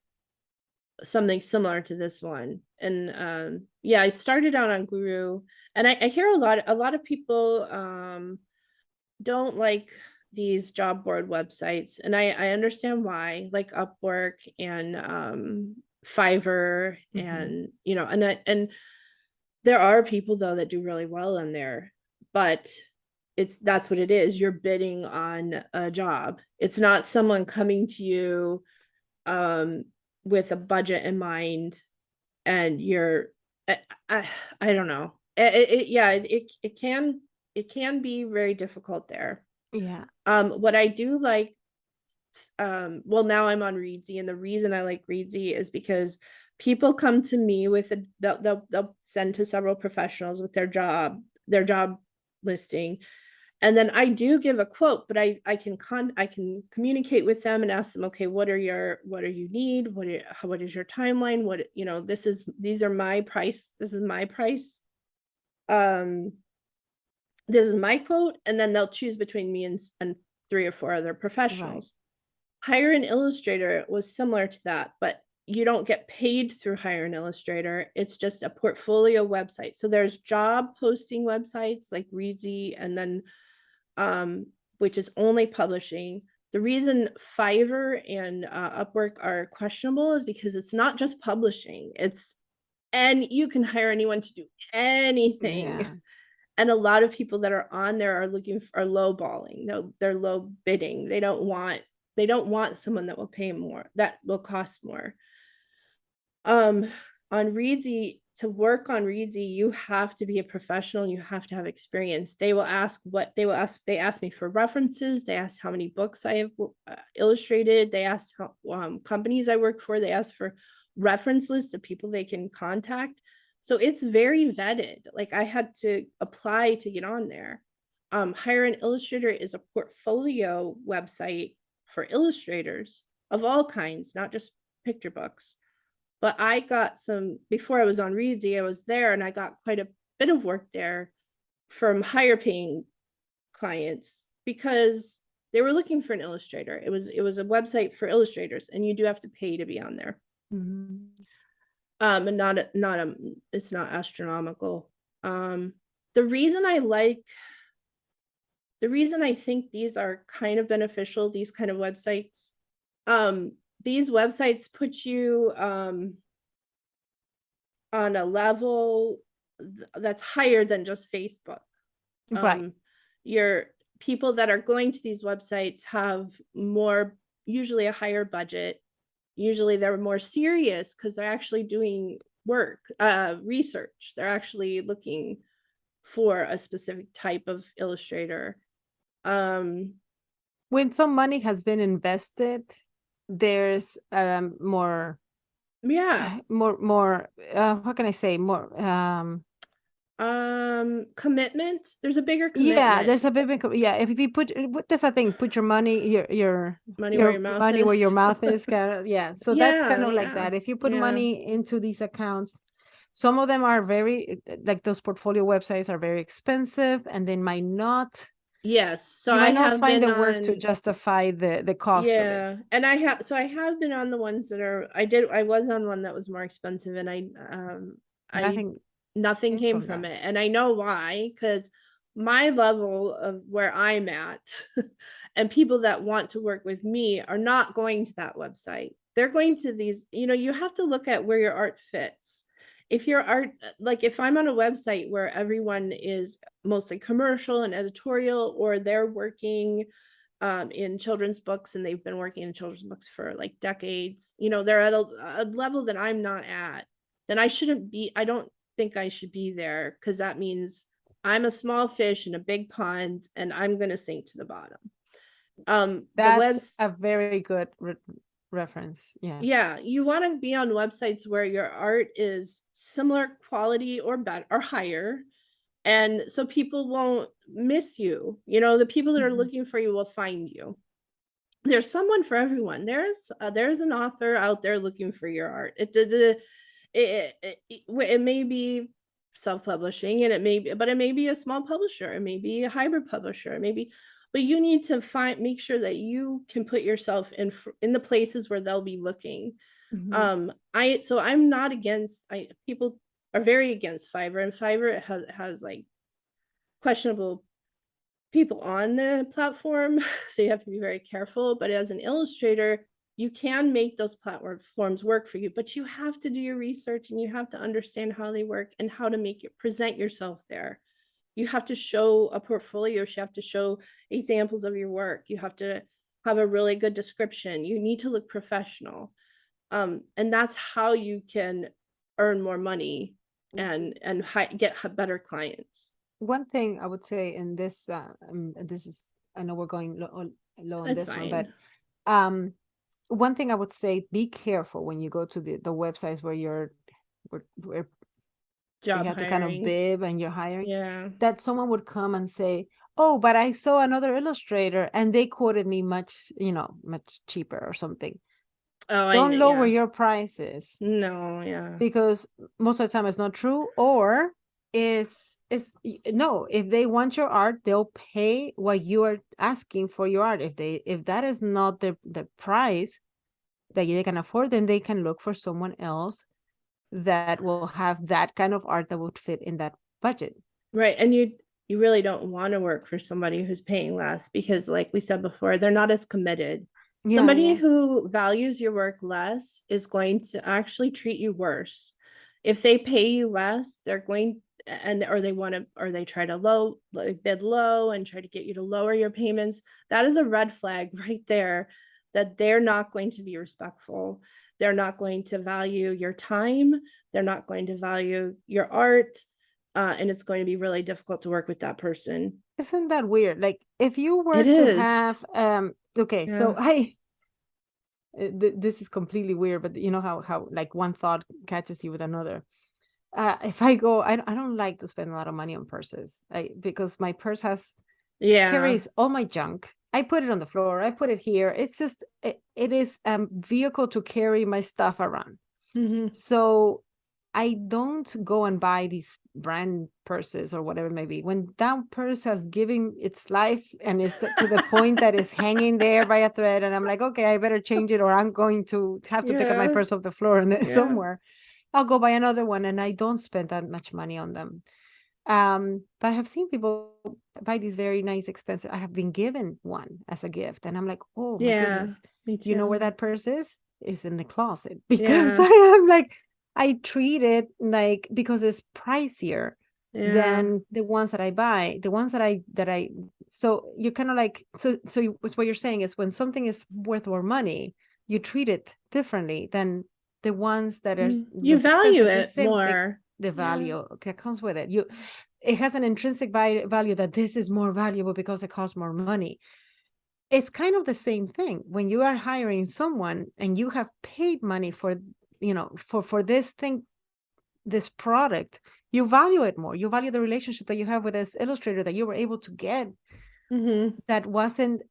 something similar to this one. And yeah, I started out on Guru, and I hear a lot of people don't like these job board websites, and I understand why, like Upwork and Fiverr, Mhm. and and there are people though that do really well on there, but that's what it is. You're bidding on a job. It's not someone coming to you um with a budget in mind, and you're I, I, I don't know. Yeah, it can be very difficult there. Yeah. What I do like, well, now I'm on Readsy, and the reason I like Readsy is because people come to me with they'll send to several professionals with their job listing, and then I do give a quote, but I can communicate with them and ask them, okay, what do you need, what is your timeline, these are my price, um this is my quote, and then they'll choose between me and three or four other Right. professionals. Hire an Illustrator was similar to that, but you don't get paid through Hire an Illustrator. It's just a portfolio website. So there's job posting websites like Readsy, and then which is only publishing. The reason Fiverr and Upwork are questionable is because it's not just publishing. And you can hire anyone to do anything. Yeah. And a lot of people that are on there are low balling. No, they're low bidding. They don't want someone that will pay more, that will cost more. Um, on Readsy, to work on Readsy, you have to be a professional. You have to have experience. They ask me for references. They ask how many books I have illustrated. They ask how companies I work for. They ask for reference lists of people they can contact. So it's very vetted. Like, I had to apply to get on there. Hire an Illustrator is a portfolio website for illustrators of all kinds, not just picture books. But I got before I was on Readsy, I was there, and I got quite a bit of work there from higher paying clients because they were looking for an illustrator. It was a website for illustrators, and you do have to pay to be on there. Mhm. And it's not astronomical. The reason I think these are kind of beneficial, these kind of websites, these websites put you on a level that's higher than just Facebook. Right. Your people that are going to these websites have usually a higher budget. Usually they're more serious because they're actually doing work, research. They're actually looking for a specific type of illustrator. Um, When some money has been invested, there's yeah. how can I say, more Commitment. There's a bigger yeah, commitment. there's a bit yeah, if you that's the thing, put your money, Money where your your mouth money where is. your mouth is, kind of, yeah. So that's Yeah, kind of like yeah, that. If you put yeah. money into these accounts, some of them are very, like those portfolio websites are very expensive, and they might not, Yes. So you I might not have find been the work to on, justify the cost of it. yeah, and I have been on the ones that are, I was on one that was more expensive, and I Nothing nothing came came from from that. it. And I know why, because my level of where I'm at and people that want to work with me are not going to that website. They're going to these, you have to look at where your art fits. if your art, like if I'm on a website where everyone is mostly commercial and editorial, or they're working in children's books and they've been working in children's books for like decades, you know, they're at a level that I'm not at, then I don't think I should be there, because that means I'm a small fish in a big pond and I'm going to sink to the bottom. The That's webs a very good reference. Yeah. Yeah, you want to be on websites where your art is similar quality or better or higher, and so people won't miss you. You know, the people that are Mhm. looking for you will find you. There's someone for everyone. There's an author out there looking for your art. It may be self-publishing, and it may be a small publisher, it may be a hybrid publisher, it may be, but you need to make sure that you can put yourself in the places where they'll be looking. Mhm. I'm not against, people are very against Fiverr, and Fiverr has like questionable people on the platform, so you have to be very careful. But as an illustrator, you can make those platforms work for you, but you have to do your research and you have to understand how they work and how to present yourself there. You have to show a portfolio, you have to show examples of your work, you have to have a really good description, you need to look professional. And that's how you can earn more money and get better clients. One thing I would say in this, this is, I know we're going low on That's this one, but fine. um, one thing I would say, be careful when you go to the websites where where you Job have to kind of hiring. bib and you're hiring, Yeah. that someone would come and say, oh, but I saw another illustrator and they quoted me much, much cheaper or something. Oh, I know. Don't lower Yeah. your prices, No, yeah. because most of the time it's not true, or no, if they want your art, they'll pay what you are asking for your art. If that is not the price that they can afford, then they can look for someone else that will have that kind of art that would fit in that budget. Right. And you really don't want to work for somebody who's paying less, because like we said before, they're not as committed. Yeah, Somebody yeah. who values your work less is going to actually treat you worse. If they pay you less, they're going, or they want to, or they try to bid low and try to get you to lower your payments. That is a red flag right there, that they're not going to be respectful. They're not going to value your time. They're not going to value your art. And it's going to be really difficult to work with that person. Isn't that weird? Like, if you were It to is. have okay, so Yeah. this is completely weird, but you know how like one thought catches you with another. If I go, I don't like to spend a lot of money on purses, because my purse Yeah. carries all my junk. I put it on the floor, I put it here. It's just it is a vehicle to carry my stuff around. Mm-hmm. So I don't go and buy these brand purses or whatever it may be. When that purse has given its life and is to the point that is hanging there by a thread, and I'm like, okay, I better change it, or I'm going to have to pick up my Yeah. purse off the floor and Yeah. somewhere. I'll go buy another one, and I don't spend that much money on them. But I have seen people buy these very nice, expensive. I have been given one as a gift, and I'm like, oh my Yeah. goodness, Me you know where too. that purse is? Is in the closet, because Yeah. I am like, I treat it like, because it's pricier Yeah. than the ones that I buy. The ones that I so you're kind of like, what you're saying is, when something is worth more money, you treat it differently than the ones that are You less value expensive. The it same, more. the Yeah. value that comes with it. It has an intrinsic value, that this is more valuable because it costs more money. It's kind of the same thing when you are hiring someone and you have paid money for, for this thing, this product. You value it more. You value the relationship that you have with this illustrator that you were able to get, Mm-hmm. that wasn't,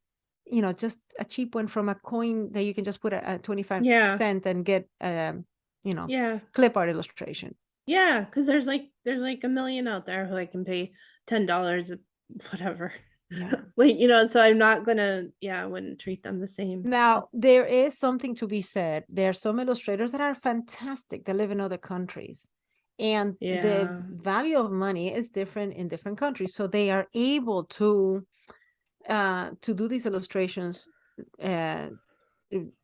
just a cheap one from a coin that you can just put a 25 Yeah. cent and get Yeah. clip art illustration. Yeah. Because there's like a million out there who I can pay $10, whatever. Yeah. Like, so I'm not gonna, yeah, I wouldn't treat them the same. Now, there is something to be said. There are some illustrators that are fantastic that live in other countries, and the Yeah. value of money is different in different countries. So they are able to do these illustrations uh,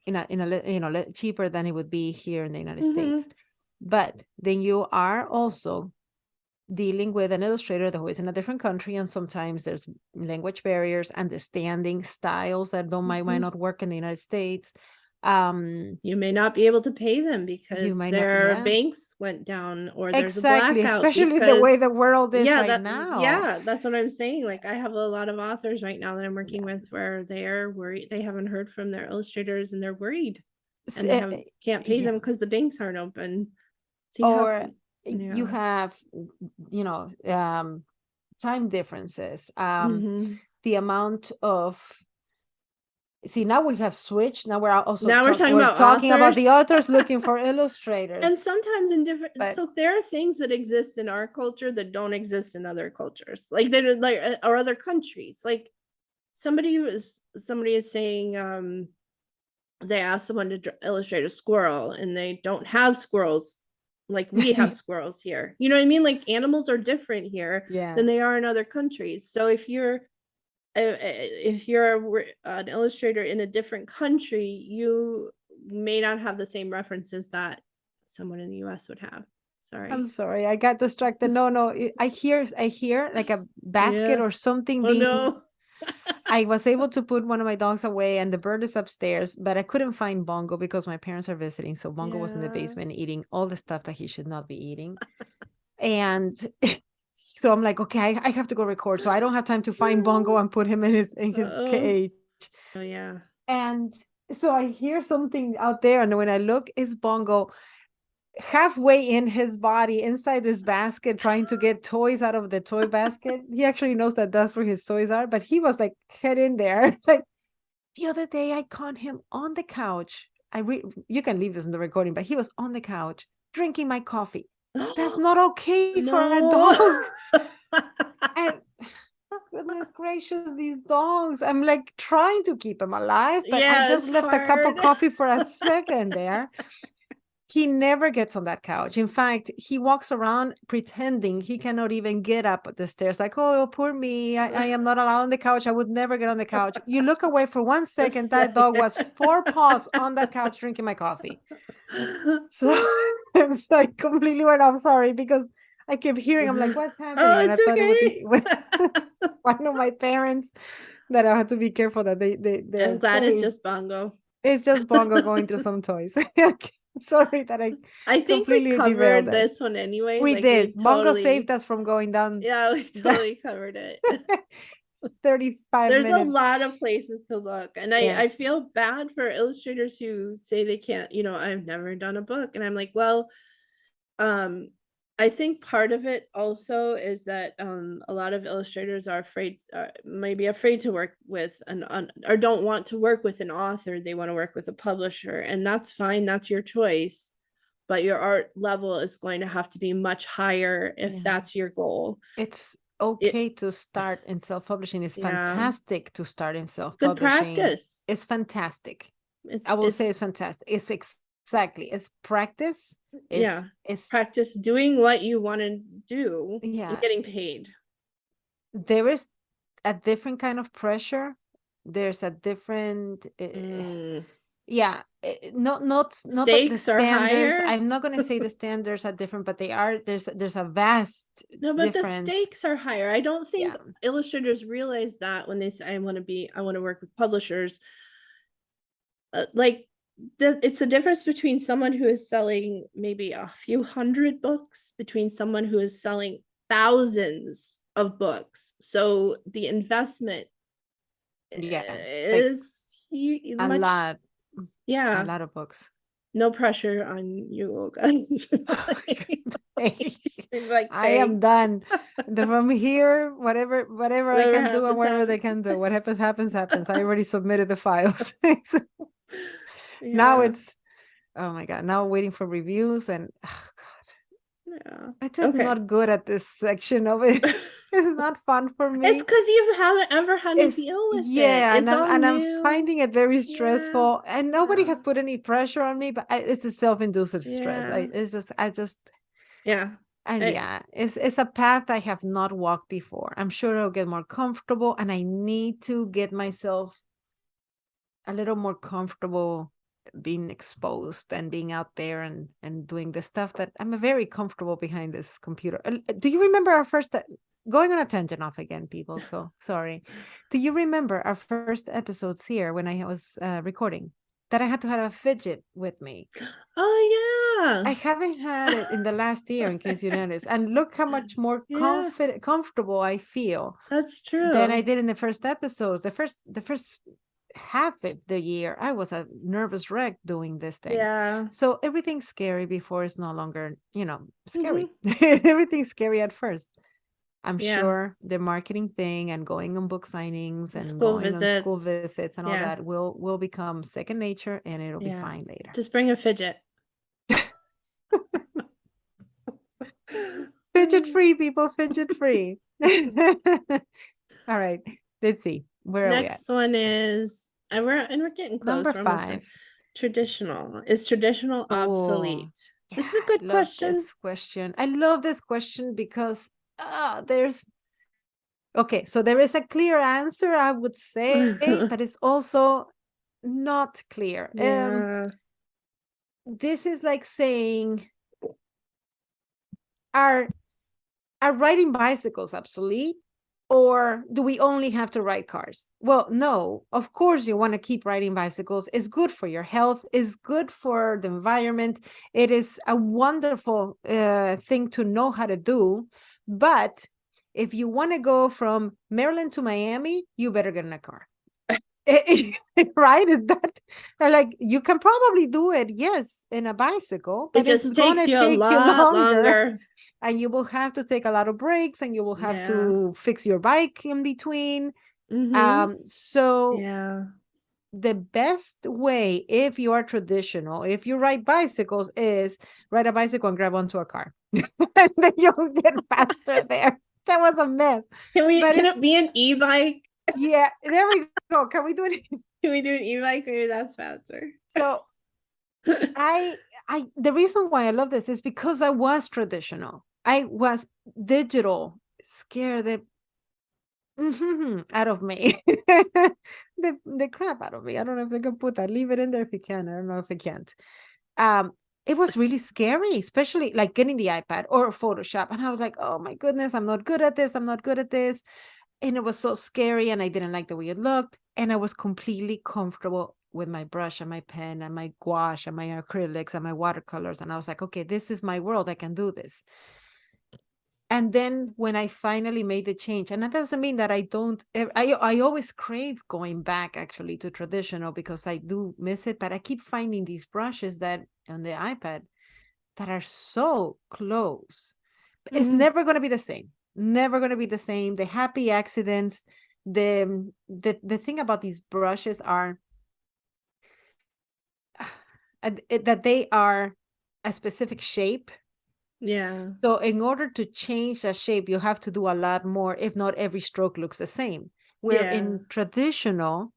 in a cheaper than it would be here in the United Mm-hmm. States. But then you are also dealing with an illustrator who is in a different country, and sometimes there's language barriers, understanding styles that might Mhm. not work in the United States. You may not be able to pay them You because might not, their yeah, banks went down, or there's a exactly, blackout especially the way because the world is yeah, right now. that's what I'm saying. Like, I have a lot of authors right now that I'm working Yeah. with where they're worried, they haven't heard from their illustrators and they're worried, S- and they eh, have eh, can't pay them yeah. because the banks aren't open. So you have, Or you yeah. have, you know, time differences, Mhm. the amount of, see, now we have switched. Now we're also Now we're talking we're about talking about the authors. authors looking for And illustrators. sometimes in different, But so there are things that exist in our culture that don't exist in other cultures, like they're like, or other countries. Like, somebody is saying, they asked someone to illustrate a squirrel, and they don't have squirrels like we have squirrels here. You know what I mean? Like, animals are different here yeah, than they are in other countries. So if you're an illustrator in a different country, you may not have the same references that someone in the US would have. I'm Sorry. sorry, I got distracted. No, no, I hear like a basket Yeah. or something Oh being. no. I was able to put one of my dogs away, and the bird is upstairs, but I couldn't find Bongo because my parents are visiting. So Bongo was in the Yeah. basement eating all the stuff that he should not be eating. And so I'm like, okay, I have to go record. So I don't have time to find Bongo and put him in his Oh. cage. Oh yeah. And so I hear something out there, and when I look, it's Bongo halfway in his body inside this basket trying to get toys out of the toy basket. He actually knows that that's where his toys are, but he was like head in there. Like the other day I caught him on the couch. You can leave this in the recording, but he was on the couch drinking my coffee. That's not okay for a No. dog. And goodness gracious, these dogs. I'm like trying to keep him alive, but I Yeah, just it's left a cup of hard. coffee for a second there. He never gets on that couch. In fact, he walks around pretending he cannot even get up the stairs, like, oh, poor me. I am not allowed on the couch. I would never get on the couch. You look away for 1 second, that dog was 4 paws on that couch drinking my coffee. So I'm sorry, completely went off. Sorry, because I kept hearing, I'm like, what's happening? Oh, And I it's thought it would be okay. one of my parents that I had to be careful that I'm they're glad it's safe. just Bongo. It's just Bongo going through some toys. Okay, sorry that I I think we completely derailed covered us. this one anyway. We Like, did. we Bongo saved totally, us from going down yeah, we the totally covered it. 35 There's a minutes. lot of places to look. And I Yes. feel bad for illustrators who say they can't, I've never done a book. And I'm like, well, um, I think part of it also is that a lot of illustrators are afraid, maybe afraid to work with or don't want to work with an author. They want to work with a publisher, and that's fine. That's your choice. But your art level is going to have to be much higher if Yeah. that's your goal. It's It, okay to start in self-publishing. It's yeah, fantastic to start in good self-publishing. practice. It's fantastic. I It's will say it's it's fantastic. Exactly. It's practice. yeah, It's practice doing what you want to do and yeah. getting paid. There is a different kind of pressure. There's a different Mm. yeah, not that the Stakes are standards, higher. I'm not going to say the standards are different, but they are. There's a vast No, but the difference. stakes are higher. I don't think Yeah, illustrators realize that when they say, I want to work with publishers. Like, it's the difference between someone who is selling maybe a few hundred books between someone who is selling thousands of books. So the investment yes, like is a much, lot, a yeah. lot of books. No pressure on you, Olga. Like, I am thanks. done. From here, whatever I Whatever can do and happens, whatever they happens. can do. What happens. I already submitted the files. Now Yeah. it's, oh my God, now waiting for reviews, and oh Yeah. I'm just Okay. not good at this section of it. It's not fun for It's me. because you haven't ever had to It's deal with it. yeah, and It's I'm all and I'm new. finding it very Yeah. stressful, and nobody Yeah. has put any pressure on me, but it's a self-induced stress. Yeah. I just Yeah. and I, yeah, it's a path I have not walked before. I'm sure I'll get more comfortable, and I need to get myself a little more comfortable being exposed and being out there and doing the stuff that I'm very comfortable behind this computer. Do you remember our first going on a tangent off again, people? So sorry. Do you remember our first episodes here when I was recording that I had to have a fidget with me? Oh I yeah. haven't had it in the last year, in case you noticed. And look how much more Yeah, comfortable I feel that's than I true. did in the first episodes. The first half of the year, I was a nervous wreck doing this thing. Yeah. So everything's scary before it's no longer, Mhm. scary. Everything's scary at first. I'm Yeah. sure the marketing thing and going on book signings and School going on school visits. visits and all Yeah. that will become second nature, and it'll be Yeah. fine later. Just bring a fidget. Fidget free, people, fidget free. All right, let's see. Where are we at? Next one is, and we're getting Number close. We're almost done. 5. Traditional. Is traditional Oh, obsolete? yeah, This is a I good love question. this question. I love this question because there's okay, so there is a clear answer, I would say, but it's also not clear. Yeah. This is like saying, are are riding bicycles obsolete? Or do we only have to ride cars? Well, no, of course you want to keep riding bicycles. It's good for your health, it's good for the environment. It is a wonderful thing to know how to do. But if you want to go from Maryland to Miami, you better get in a car. Right? Is that like you can probably do it, yes, in a bicycle, It but it's just takes gonna you a take you lot longer, longer. and you will have to take a lot of breaks, and you will have Yeah. to fix your bike in between. Mm-hmm. So Yeah. the best way, if you are traditional, if you ride bicycles, is ride a bicycle and grab onto a car. And then you'll get faster there. That was a mess. But Can it's it be an e-bike? yeah, there we go. Can we do it? Can we do an e-bike? Maybe that's faster. So I the reason why I love this is because I was traditional. I was digital, scare the out of me. The crap out of me. I don't know if I can put that. Leave it in there if you can. I don't know if I can't. Um, it was really scary, especially like getting the iPad or Photoshop. And I was like, oh my goodness, I'm not good at this. I'm not good at this. And it was so scary, and I didn't like the way it looked. And I was completely comfortable with my brush and my pen and my gouache and my acrylics and my watercolors. And I was like, okay, this is my world. I can do this. And then when I finally made the change, and that doesn't mean that I don't, I always crave going back actually to traditional because I do miss it, but I keep finding these brushes that on the iPad that are so close. It's Mm-hmm. never going to be the same. Never going to be the same. The happy accidents, the thing about these brushes are that they are a specific shape. Yeah. So in order to change that shape, you have to do a lot more, if not every stroke looks the same. Where Yeah. in traditional,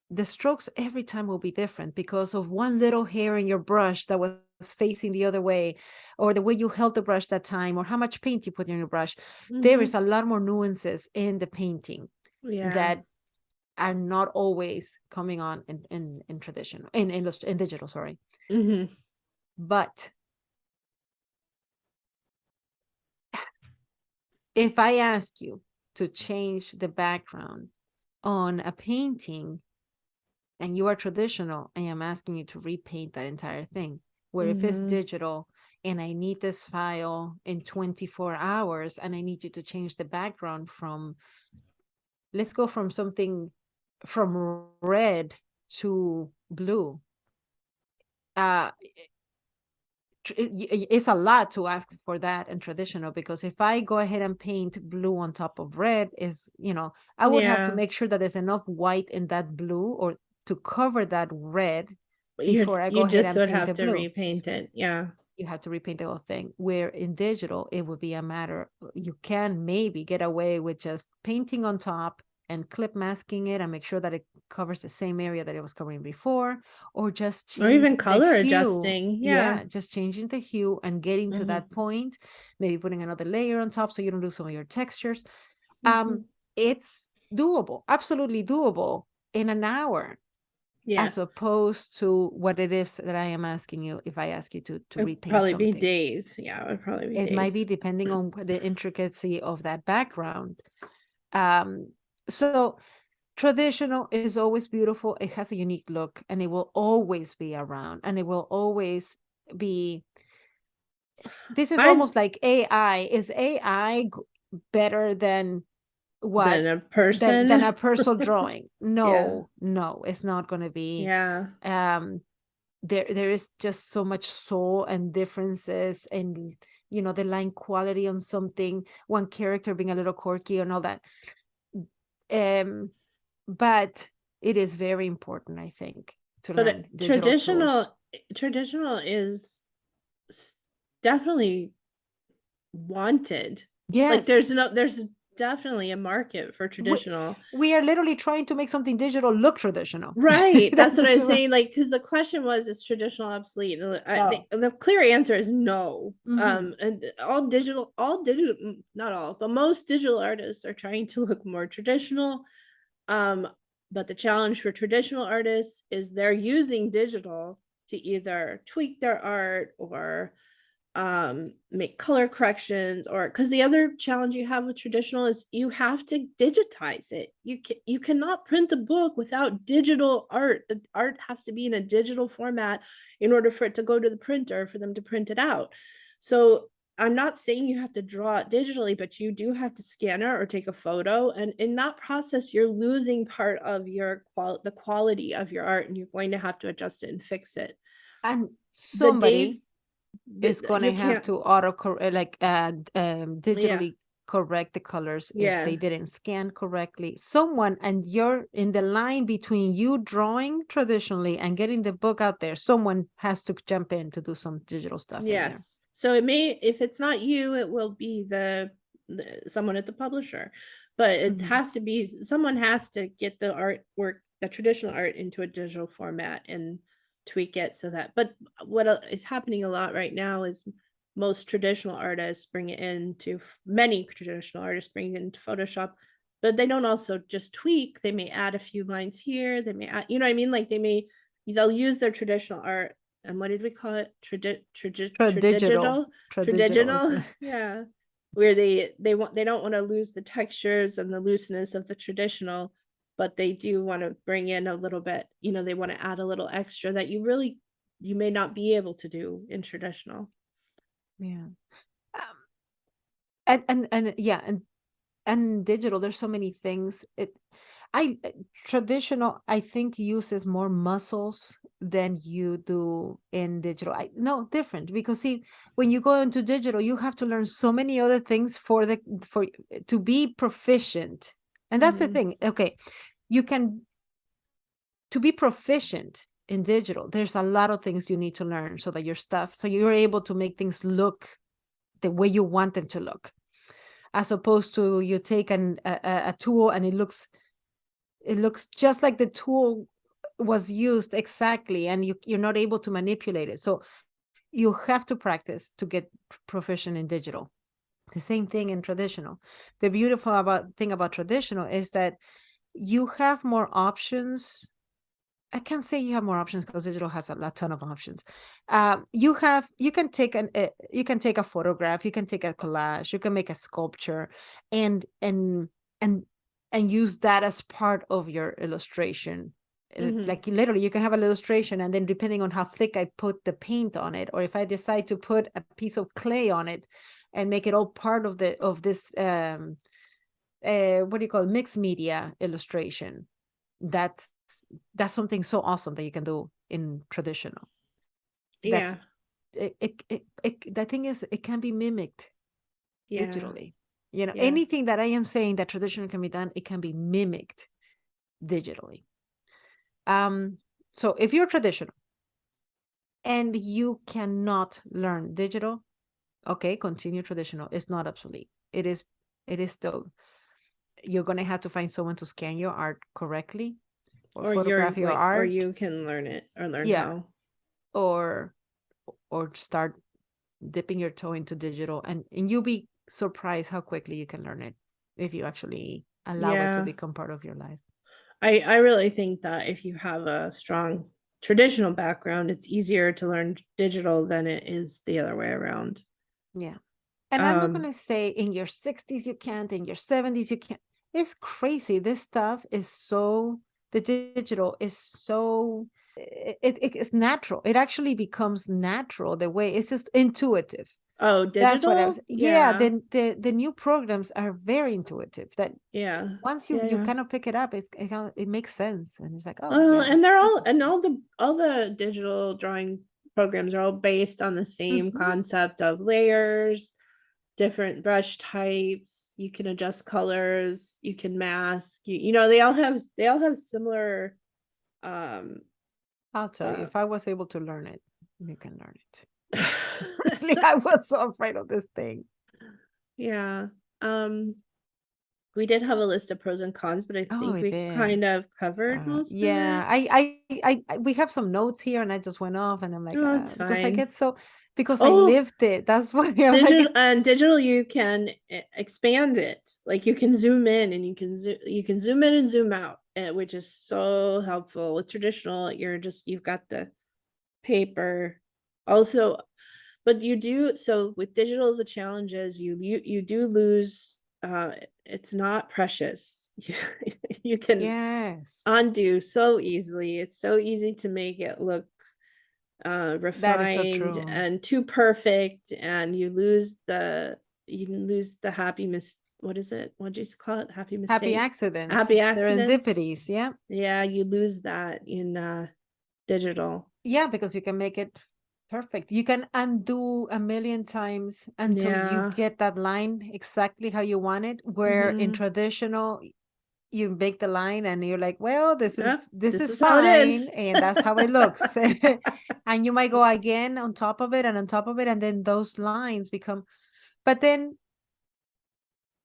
the strokes every time will be different because of one little hair in your brush that was facing the other way, or the way you held the brush that time, or how much paint you put in your brush. There Mm-hmm. is a lot more nuances in the painting Yeah. that are not always coming on in traditional, in digital, sorry. Mm-hmm. But if I ask you to change the background on a painting and you are traditional, I am asking you to repaint that entire thing. Where if it's Mm-hmm. digital and I need this file in 24 hours and I need you to change the background from, let's go from something from red to blue. Uh, it's a lot to ask for that in traditional, because if I go ahead and paint blue on top of red, is I would have to Yeah. make sure that there's enough white in that blue or to cover that red You before I go you ahead just and would paint have the to blue. repaint it. Yeah. You have to repaint the whole thing. Where in digital, it would be a matter, you can maybe get away with just painting on top and clip masking it and make sure that it covers the same area that it was covering before, or just Or change even the color hue. adjusting. Yeah. Yeah, just changing the hue and getting to Mm-hmm. that point, maybe putting another layer on top so you don't lose some of your textures. Mm-hmm. It's doable, absolutely doable in an hour. Yeah. as opposed to what it is that I am asking you. If I ask you to It'd repaint probably be something, days. Yeah, it would probably be it might be days. depending on the intricacy of that background. Um, so traditional is always beautiful. It has a unique look, and it will always be around, and it will always be. This is I almost like AI. Is AI better than what than a than person. a personal drawing? Yeah. No, no, it's not going to be. Yeah. Um, there is just so much soul and differences, and the line quality on something, one character being a little quirky and all that. Um, but it is very important, I think, to But learn digital tools. traditional is s- definitely wanted. Like Yes, there's definitely a market for we, traditional. we are literally trying to make something digital look traditional. Right. That's That's what I was saying. Like, because the question was, is traditional obsolete? And oh. the clear answer is no. Hmm. And all digital, not all, but most digital artists are trying to look more traditional. Um, but the challenge for traditional artists is they're using digital to either tweak their art or make color corrections, or because the other challenge you have with traditional is you have to digitize it. You cannot print a book without digital art. The art has to be in a digital format in order for it to go to the printer for them to print it out. So I'm not saying you have to draw it digitally, but you do have to scan it or take a photo, and in that process you're losing part of the quality of your art, and you're going to have to adjust it and fix it. And The somebody days is going you to have can't. to like Yeah. digitally correct the colors if Yeah. they didn't scan correctly. Someone, and you're in the line between you drawing traditionally and getting the book out there, someone has to jump in to do some digital stuff in there. Yes. So it may, if it's not you, it will be the someone at the publisher. But it Mhm. has to be, someone has to get the artwork, the traditional art, into a digital format and tweak it so that. But what is happening a lot right now is most traditional artists bring it into, many traditional artists bring it into Photoshop, but they don't also just tweak. They may add a few lines here. They may add, you know what I mean? Like they'll use their traditional art, and what did we call it? Tradigital. Tradigital. Tradigital, yeah. Where they don't want to lose the textures and the looseness of the traditional, but they do want to bring in a little bit, they want to add a little extra that you may not be able to do in traditional. Yeah. Um, and yeah, and digital, there's so many things. I Traditional, I think, uses more muscles than you do in digital. No, different, because see, when you go into digital, you have to learn so many other things for to be proficient. And that's the Mhm. thing. Okay, you can to be proficient in digital, there's a lot of things you need to learn so that your stuff, so you're able to make things look the way you want them to look, as opposed to you take a tool and it looks just like the tool was used exactly, and you're not able to manipulate it. So you have to practice to get proficient in digital. The same thing in traditional. The beautiful thing about traditional is that you have more options. I can't say you have more options because digital has a ton of options. You can take a photograph, you can take a collage, you can make a sculpture, and and and and use that as part of your illustration. Mhm. Like literally, you can have an illustration, and then depending on how thick I put the paint on it, or if I decide to put a piece of clay on it, and make it all part of this what do you call it, mixed media illustration. That's that's something so awesome that you can do in traditional. That Yeah. the thing is, it can be mimicked Yeah. digitally. Yeah. Anything that I am saying that traditional can be done, it can be mimicked digitally. So if you're traditional and you cannot learn digital, okay, continue traditional. It's not obsolete. It is still, you're gonna have to find someone to scan your art correctly or photograph your or art. you can learn it or learn Yeah. how. Or start dipping your toe into digital, and you'll be surprised how quickly you can learn it if you actually allow it to Yeah. become part of your life. I really think that if you have a strong traditional background, it's easier to learn digital than it is the other way around. Yeah. And I'm not Um, going to say in your 60s you can't, in your 70s you can't. It's crazy. This stuff is so, the digital is so, it's natural. It actually becomes natural the way it's just intuitive. oh, That's what I was, digital? yeah, Yeah. the new programs are very intuitive that Yeah. once you Yeah, you yeah. kind of pick it up, it makes sense. And it's like, oh yeah, And they're that's all, and okay. all the digital drawing programs are all based on the same Mhm. concept of layers, different brush types. You can adjust colors, you can mask. They all have similar um I'll tell you, uh if I was able to learn it, you can learn it. Really, I was so afraid of this thing. yeah. Um we did have a list of pros and cons, but I Oh, think it we did. kind of covered So most of yeah, it. we have some notes here, and I just went off, and I'm like, Oh, it's because I fine. get so, because I Oh, lived it. That's why I'm digital like, and digital you can expand it, like you can zoom in and you can zoom in and zoom out, which is so helpful. With traditional you've got the paper also, but you do so with digital. The challenge is you do lose, it's not precious. You can yes, undo so easily. It's so easy to make it look that is so refined true. and too perfect, and you lose the happy what is it, what do you call it, happy Happy mistake, accidents, happy accidents. serendipities. Yeah, Yeah, you lose that in digital. yeah, because you can make it perfect. You can undo a million times until you Yeah. get that line exactly how you want it. Where in Hmm. traditional, you make the line and you're like, well, this Yeah, is this this is is how it fine, is. and that's how it looks. And you might go again on top of it and on top of it, and then those lines become, but then,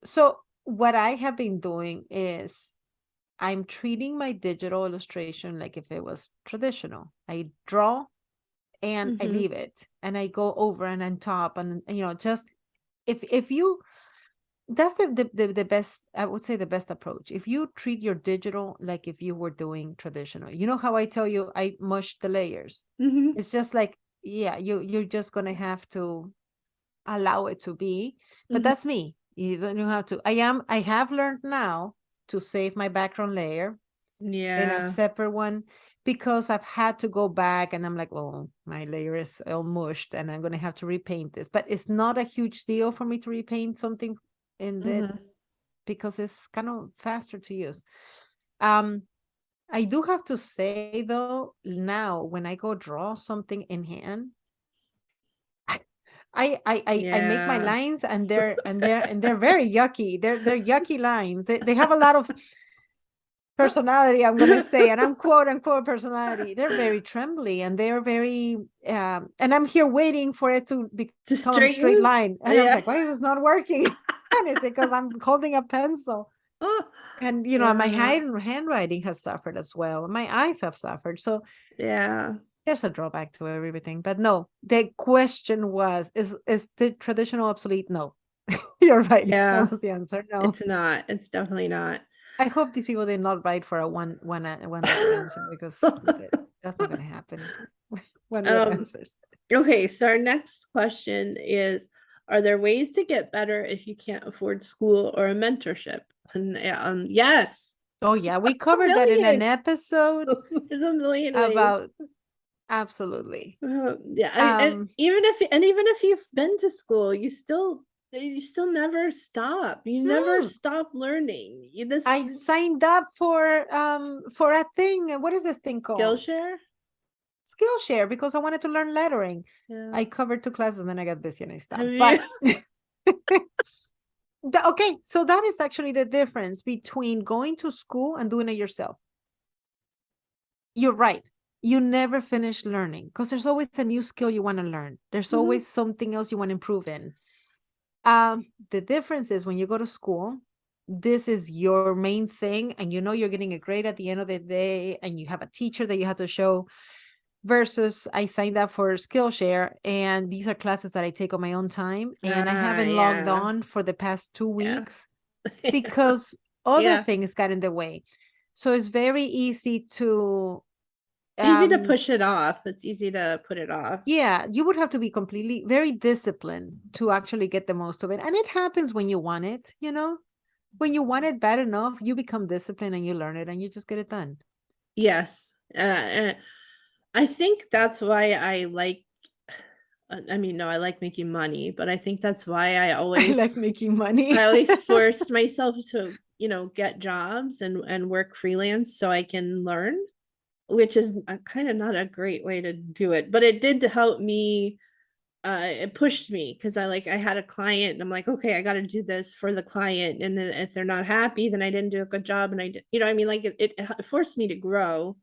so what I have been doing is I'm treating my digital illustration like if it was traditional. I draw and I Hmm. leave it, and I go over and on top, and just, if you, that's the best, I would say, the best approach. If you treat your digital like if you were doing traditional, you know how I tell you I mush the layers. Hmm. It's just like, yeah, you're just gonna have to allow it to be. But Hmm. that's me. You don't know how to. I have learned now to save my background layer in a Yeah. separate one, because I've had to go back and I'm like, oh, my layer is all mushed and I'm gonna have to repaint this. But it's not a huge deal for me to repaint something in that, Hmm. because it's kind of faster to use. Um, I do have to say though, now when I go draw something in hand, I make my Yeah. lines, and they're very yucky. They're yucky lines. They have a lot of personality, I'm gonna say, and I'm quote unquote personality. They're very trembly, and they're very and I'm here waiting for it to To become a straight straighten. line. And I was Yeah. like, why is this not working? And it's because I'm holding a pencil. Oh, And my yeah. handwriting has suffered as well. My eyes have suffered. So Yeah. there's a drawback to everything. But no, the question was, is the traditional obsolete? No. You're right. Yeah. That was the answer. No. It's not. It's definitely not. I hope these people did not write for a one letter answer, because that's not gonna happen. One word Um, answers. okay, so our next question is, are there ways to get better if you can't afford school or a mentorship? And yes, Oh yeah, we a covered that in an million. episode There's a million ways. about, absolutely. Yeah, Um, even if you've been to school, you still never stop. You never hmm, stop learning. This I signed up for a thing. What is this thing called? Skillshare. Skillshare, because I wanted to learn lettering. Yeah. I covered 2 classes and then I got busy and I Have stopped. you? But okay, so that is actually the difference between going to school and doing it yourself. You're right. You never finish learning, because there's always a new skill you want to learn. There's Mhm. always something else you want to improve in. The difference is when you go to school, this is your main thing, and you're getting a grade at the end of the day, and you have a teacher that you have to show. Versus, I signed up for Skillshare, and these are classes that I take on my own time, and I haven't logged Yeah. on for the past two Yeah. weeks because other Yeah. things got in the way. So it's very easy to It's easy to um push it off. It's easy to put it off. yeah, you would have to be completely very disciplined to actually get the most of it. And it happens when you want it, you know? When you want it bad enough, you become disciplined and you learn it and you just get it done. Yes. I think that's why I mean, no, I like making money, but I think that's why I like making I money. always forced myself to, get jobs and work freelance so I can learn, which is kind of not a great way to do it, but it did help me. It pushed me because I had a client and I'm like, okay, I got to do this for the client, and then if they're not happy, then I didn't do a good job, and I did, I mean, like it forced me to grow.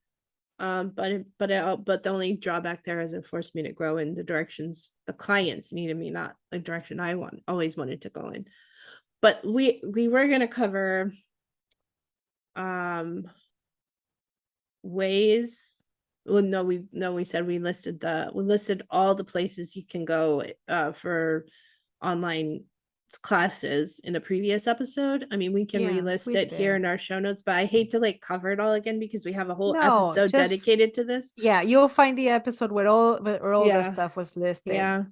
But the only drawback there is it forced me to grow in the directions the clients needed me, not the direction I always wanted to go in. But we were gonna cover um ways. Well, no, we said we listed all the places you can go for online classes in a previous episode. I mean, we can Yeah, relist we it here did. in our show notes, but I hate to like cover it all again because we have a whole No, episode just dedicated to this. yeah, you'll find the episode where all the Yeah. stuff was listed. Yeah.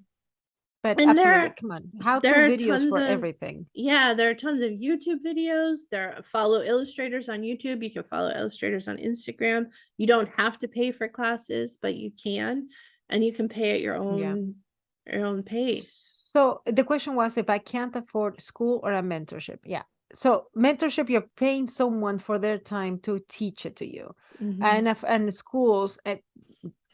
But And absolutely, come on. How-to there are videos tons for of everything. yeah, there are tons of YouTube videos. Follow illustrators on YouTube. You can follow illustrators on Instagram. You don't have to pay for classes, but you can, and you can pay at Yeah. your own pace. So the question was if I can't afford school or a mentorship. Yeah. So mentorship, you're paying someone for their time to teach it to you. Mm-hmm. And schools,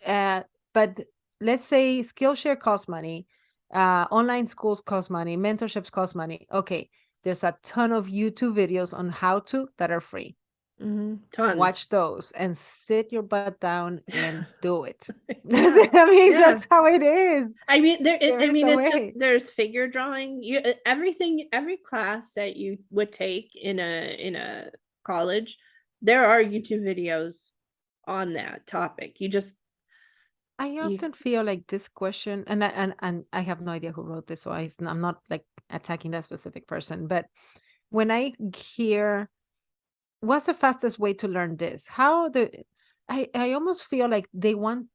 uh, but let's say Skillshare costs money, online schools cost money, mentorships cost money. Okay, there's a ton of YouTube videos on how to that are free. Mm-hmm. Tons. Watch those and sit your butt down and do it. Yeah. I mean, Yeah. that's how it is. I mean, There I is mean, a it's just way. there's figure drawing. Every class that you would take in a college, there are YouTube videos on that topic. I You often feel like this question, and I have no idea who wrote this, so I'm not like attacking that specific person. But when I hear what's the fastest way to learn this, I almost feel like they want,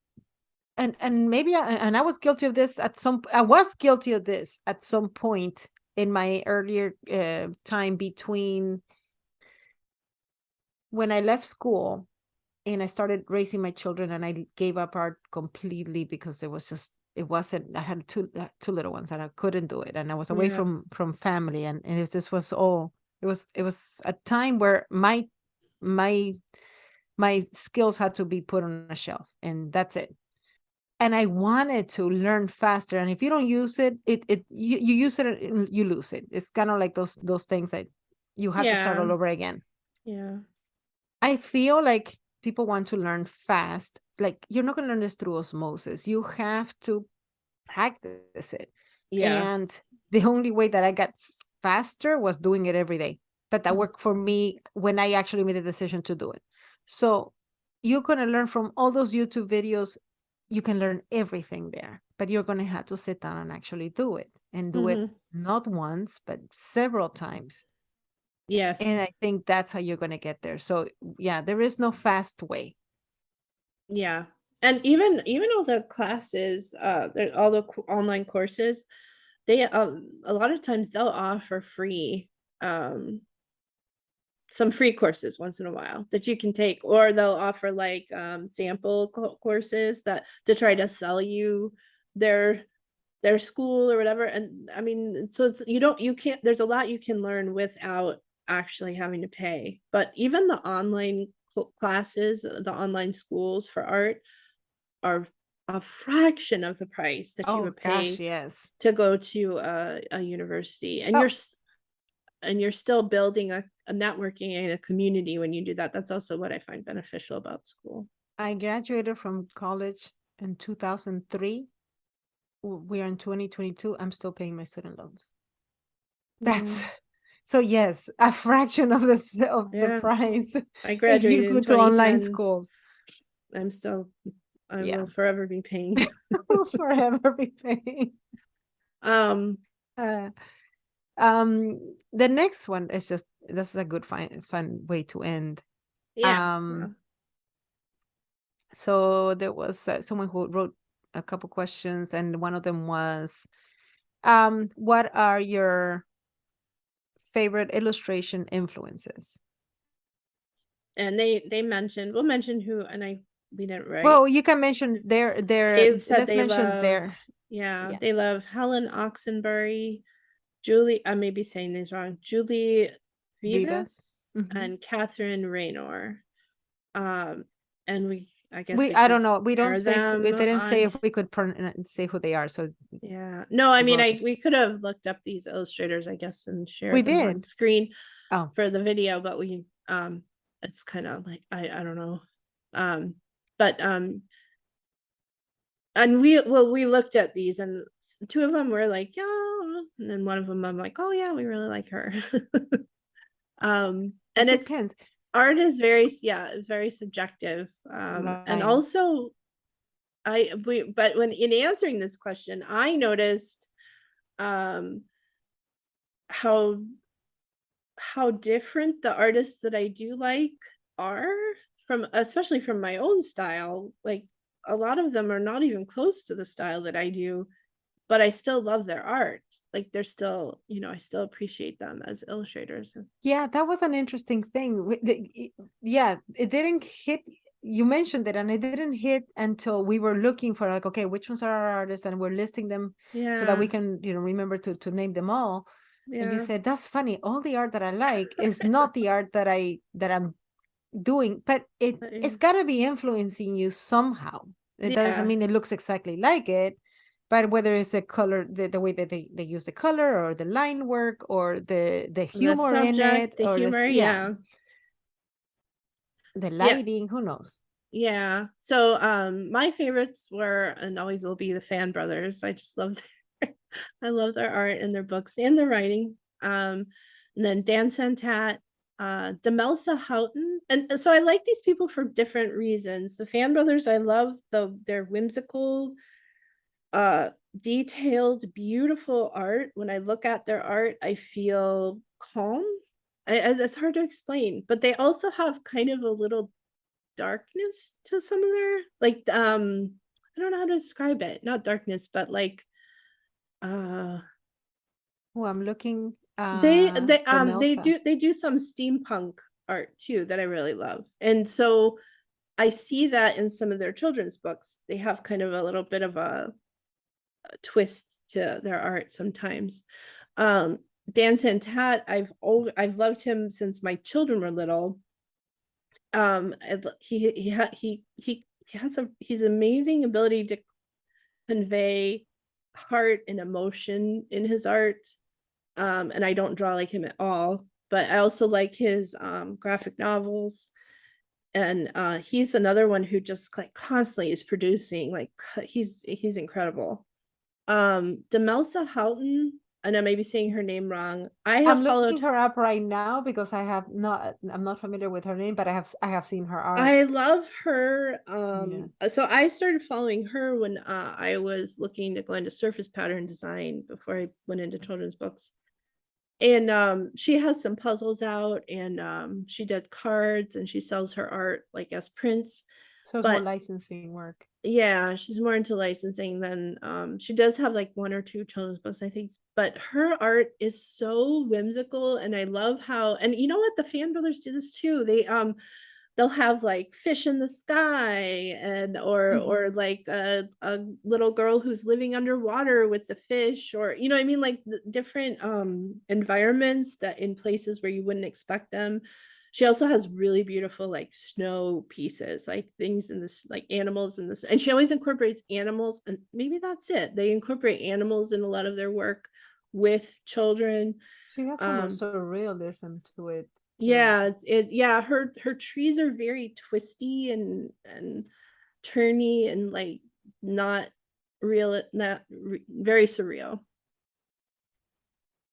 and maybe I was guilty of this I was guilty of this at some point in my earlier time between when I left school and I started raising my children, and I gave up art completely because it wasn't, I had two little ones and I couldn't do it, and I was away yeah. from family, and this was all it was a time where my my skills had to be put on a shelf, and that's it. And I wanted to learn faster, and if you don't use it, you use it and you lose it. It's kind of like those things that you have to start Yeah. all over again. Yeah. I feel like people want to learn fast. Like you're not going to learn this through osmosis. You have to practice it. Yeah. And the only way that I got faster was doing it every day. But that Mm. worked for me when I actually made the decision to do it. So you're going to learn from all those YouTube videos. You can learn everything there, but you're going to have to sit down and actually do it, and do it Mhm. not once, but several times. Yes. And I think that's how you're going to get there. So yeah, there is no fast way. Yeah. And even all the classes, all the online courses, they a lot of times they'll offer free um some free courses once in a while that you can take, or they'll offer like sample courses that to try to sell you their their school or whatever. And I mean, so it's you can't, there's a lot you can learn without actually having to pay. But even the online classes, the online schools for art are a fraction of the price that you Oh would gosh, pay yes. to go to a university, Oh, and you're still building a networking and a community when you do that. That's also what I find beneficial about school. I graduated from college in 2003. We are in 2022. I'm still paying my student loans. Yeah. That's so yes, a fraction of the Yeah. price I if you graduated go in to online 2010. schools. I'm still, I Yeah, will forever be paying. will forever be paying. um Uh, the next one is just this is a good fun way to end. Yeah. Um, so there was someone who wrote a couple questions, and one of them was, what are your favorite illustration influences? And they mentioned, we'll mention who, and we didn't write. Well, you can mention their They said let's they mention love, their, yeah, yeah, they love Helen Oxenbury, Julie, I may be saying these wrong, Julie Vivas. Vivas, Hmm. and Catherine Raynor. Um, and I guess We we I could don't know. We don't share say them it didn't say on, if we could say who they are. So yeah. No, I mean, we roast. could have looked up these illustrators, I guess, and We shared them on did. screen Oh, for the video, but it's kind of like, I don't know. Um, but and we looked at these, and two of them were like, yeah, and then one of them I'm like, oh yeah, we really like her. it And it's, depends. art is very, yeah, it's very subjective. And Right. also but when in answering this question, I noticed um how different the artists that I do like are, from especially from my own style. Like, a lot of them are not even close to the style that I do, but I still love their art. Like, they're still, I still appreciate them as illustrators. Yeah, that was an interesting thing. Yeah, it didn't hit. You mentioned it, and it didn't hit until we were looking for, like, okay, which ones are our artists, and we're listing them so that we Yeah, can, remember to name them all. And you yeah. said, that's funny. All the art that I like is not the art that I'm doing, but it's got to be influencing you somehow. It doesn't Yeah, mean it looks exactly like it, but whether it's a color, the way that they use the color, or the line work, or the the humor in it, subject, the or humor, this, yeah, yeah. the Yeah, lighting, who knows. yeah. So my favorites were, and always will be, the Fan Brothers. I just love I love their art and their books and their writing. And then Dan Santat, Demelsa Houghton. And so I like these people for different reasons. The Fan Brothers, I love their whimsical, uh detailed, beautiful art. When I look at their art, I feel calm. It's hard to explain, but they also have kind of a little darkness to some of their, like, I don't know how to describe it. Not darkness, but like, uh Oh, I'm looking, the they Melsa. do some steampunk art too that I really love. And so I see that in some of their children's books. They have kind of a little bit of a twist to their art sometimes. Um, Dan Santat, I've loved him since my children were little. He has he's amazing ability to convey heart and emotion in his art. And I don't draw like him at all, but I also like his graphic novels. And he's another one who just like constantly is producing, like, he's incredible. Demelsa Houghton, and I may be saying her name wrong. I I'm have looking followed, her up right now because I'm not familiar with her name, but I have seen her art. I love her. Yeah. So I started following her when I was looking to go into surface pattern design before I went into children's books. And she has some puzzles out, and she did cards, and she sells her art like as prints. So it's more But licensing work. yeah, she's more into licensing than she does have like one or two children's books, I think. But her art is so whimsical, and I love how, and you know what, the Fan Brothers do this too. They'll have like fish in the sky, and or Mhm. like a little girl who's living underwater with the fish, or I mean, like different environments that in places where you wouldn't expect them. She also has really beautiful like snow pieces, like things in this, like animals in this, and she always incorporates animals, and maybe that's it, they incorporate animals in a lot of their work with children. She has some um surrealism to it. Her yeah, yeah, her trees are very twisty and turny, and like not real, very surreal.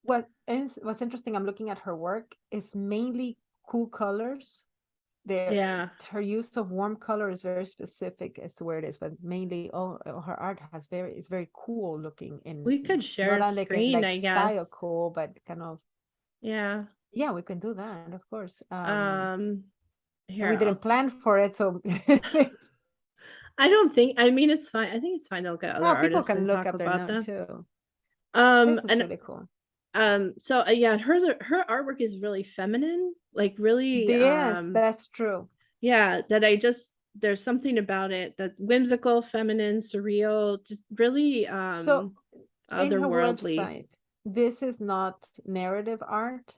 what's interesting, I'm looking at her work, is mainly cool colors. Yeah, Her use of warm color is very specific as to where it is, but mainly all her art has it's very cool looking, in we could share not a only screen, like I style guess. cool, but kind of, Yeah. yeah, we can do that, of course. Um we Here, didn't plan for it, so I don't think, I mean, it's fine. I think it's fine to look at other now people artists can and look talk up their about note them. too. This is And really cool. so yeah, her artwork is really feminine, like really Yes, that's true. yeah, that I just, there's something about it that's whimsical, feminine, surreal, just really So in her otherworldly. website, this is not narrative art.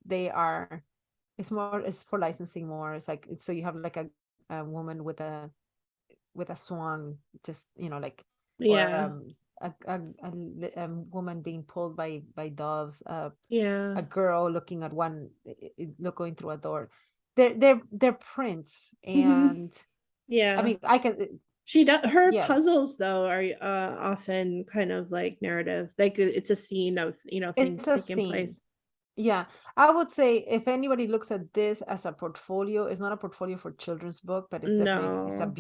They are, it's for licensing more. It's like, so you have like a woman with a swan, just, like, or Yeah. a woman being pulled by doves, Yeah. a girl looking at one, going through a door. They're prints, and I Yeah. mean, I can, She does, her yes, puzzles though are often kind of like narrative. Like it's a scene of, things it's a taking scene. place. Yeah, I would say if anybody looks at this as a portfolio, it's not a portfolio for children's book, but it's definitely, No. it's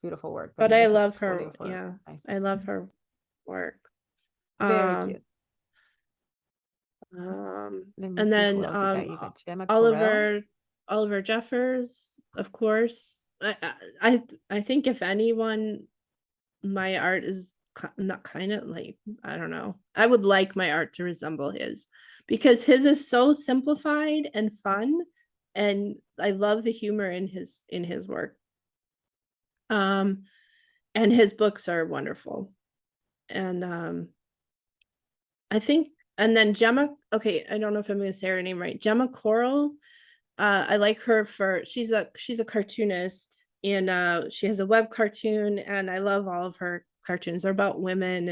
beautiful work, but But it I is a love portfolio her. for Yeah. I love licensing. her work. Very Um cute. Let me and see who then else you got. You got Gemma Correll. Oliver Oliver Jeffers, of course. I think if anyone, my art is not kind of like, I don't know. I would like my art to resemble his, because his is so simplified and fun, and I love the humor in his work. Um and his books are wonderful. And I think, and then Gemma, okay, I don't know if I'm going to say her name right. Gemma Coral. I like her for, she's a cartoonist, and she has a web cartoon, and I love all of her cartoons. They're about women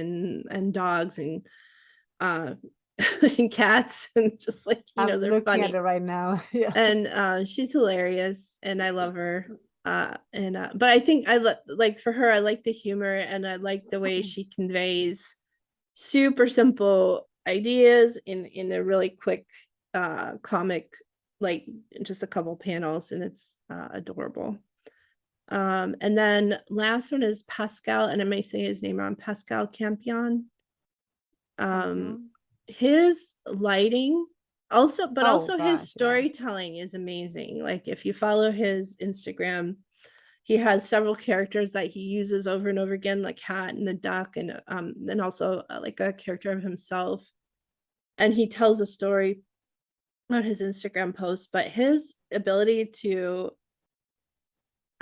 and dogs and uh and cats, and just like, I'm they're looking at it funny. right now. Yeah. And she's hilarious, and I love her. And but I think like for her, I like the humor, and I like the way she conveys super simple ideas in a really quick comic, like just a couple panels, and it's adorable. And then last one is Pascal, and I may say his name wrong, Pascal Campion. um Campion. his lighting also, but Oh also his gosh, yeah. storytelling is amazing. Like if you follow his Instagram, he has several characters that he uses over and over again, like Hat and a duck, and also like a character of himself. And he tells a story on his Instagram post, but his ability to,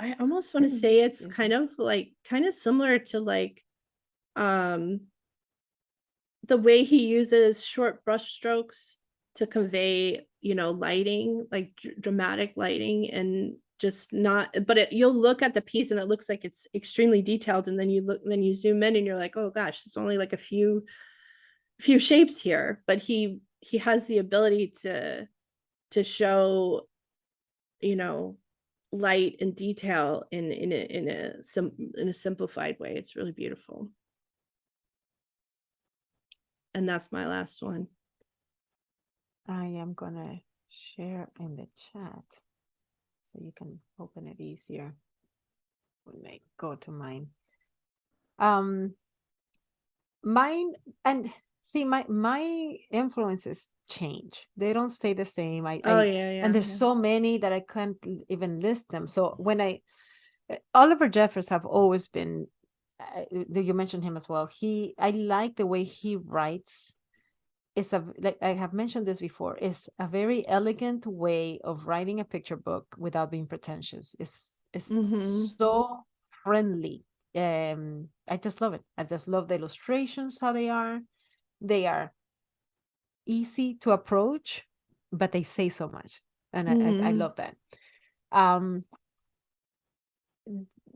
I almost want to say it's Excuse me. kind of similar to like um the way he uses short brush strokes to convey, lighting, like dramatic lighting, and just not, but you'll look at the piece and it looks like it's extremely detailed, and then you zoom in and you're like, oh gosh, there's only like a few shapes here, but he has the ability to show, you know light and detail in a simplified way. It's really beautiful. And that's my last one. I am gonna share in the chat so you can open it easier when I go to mine. Mine, and see, my influences change. They don't stay the same. Oh I yeah, and yeah, there's yeah. so many that I can't even list them. So when Oliver Jeffers have always been, you mentioned him as well. I like the way he writes. It's like I have mentioned this before, it's a very elegant way of writing a picture book without being pretentious. It's Mm-hmm. so friendly. I just love it. I just love the illustrations, how they are easy to approach, but they say so much, and I Mm-hmm. love that. um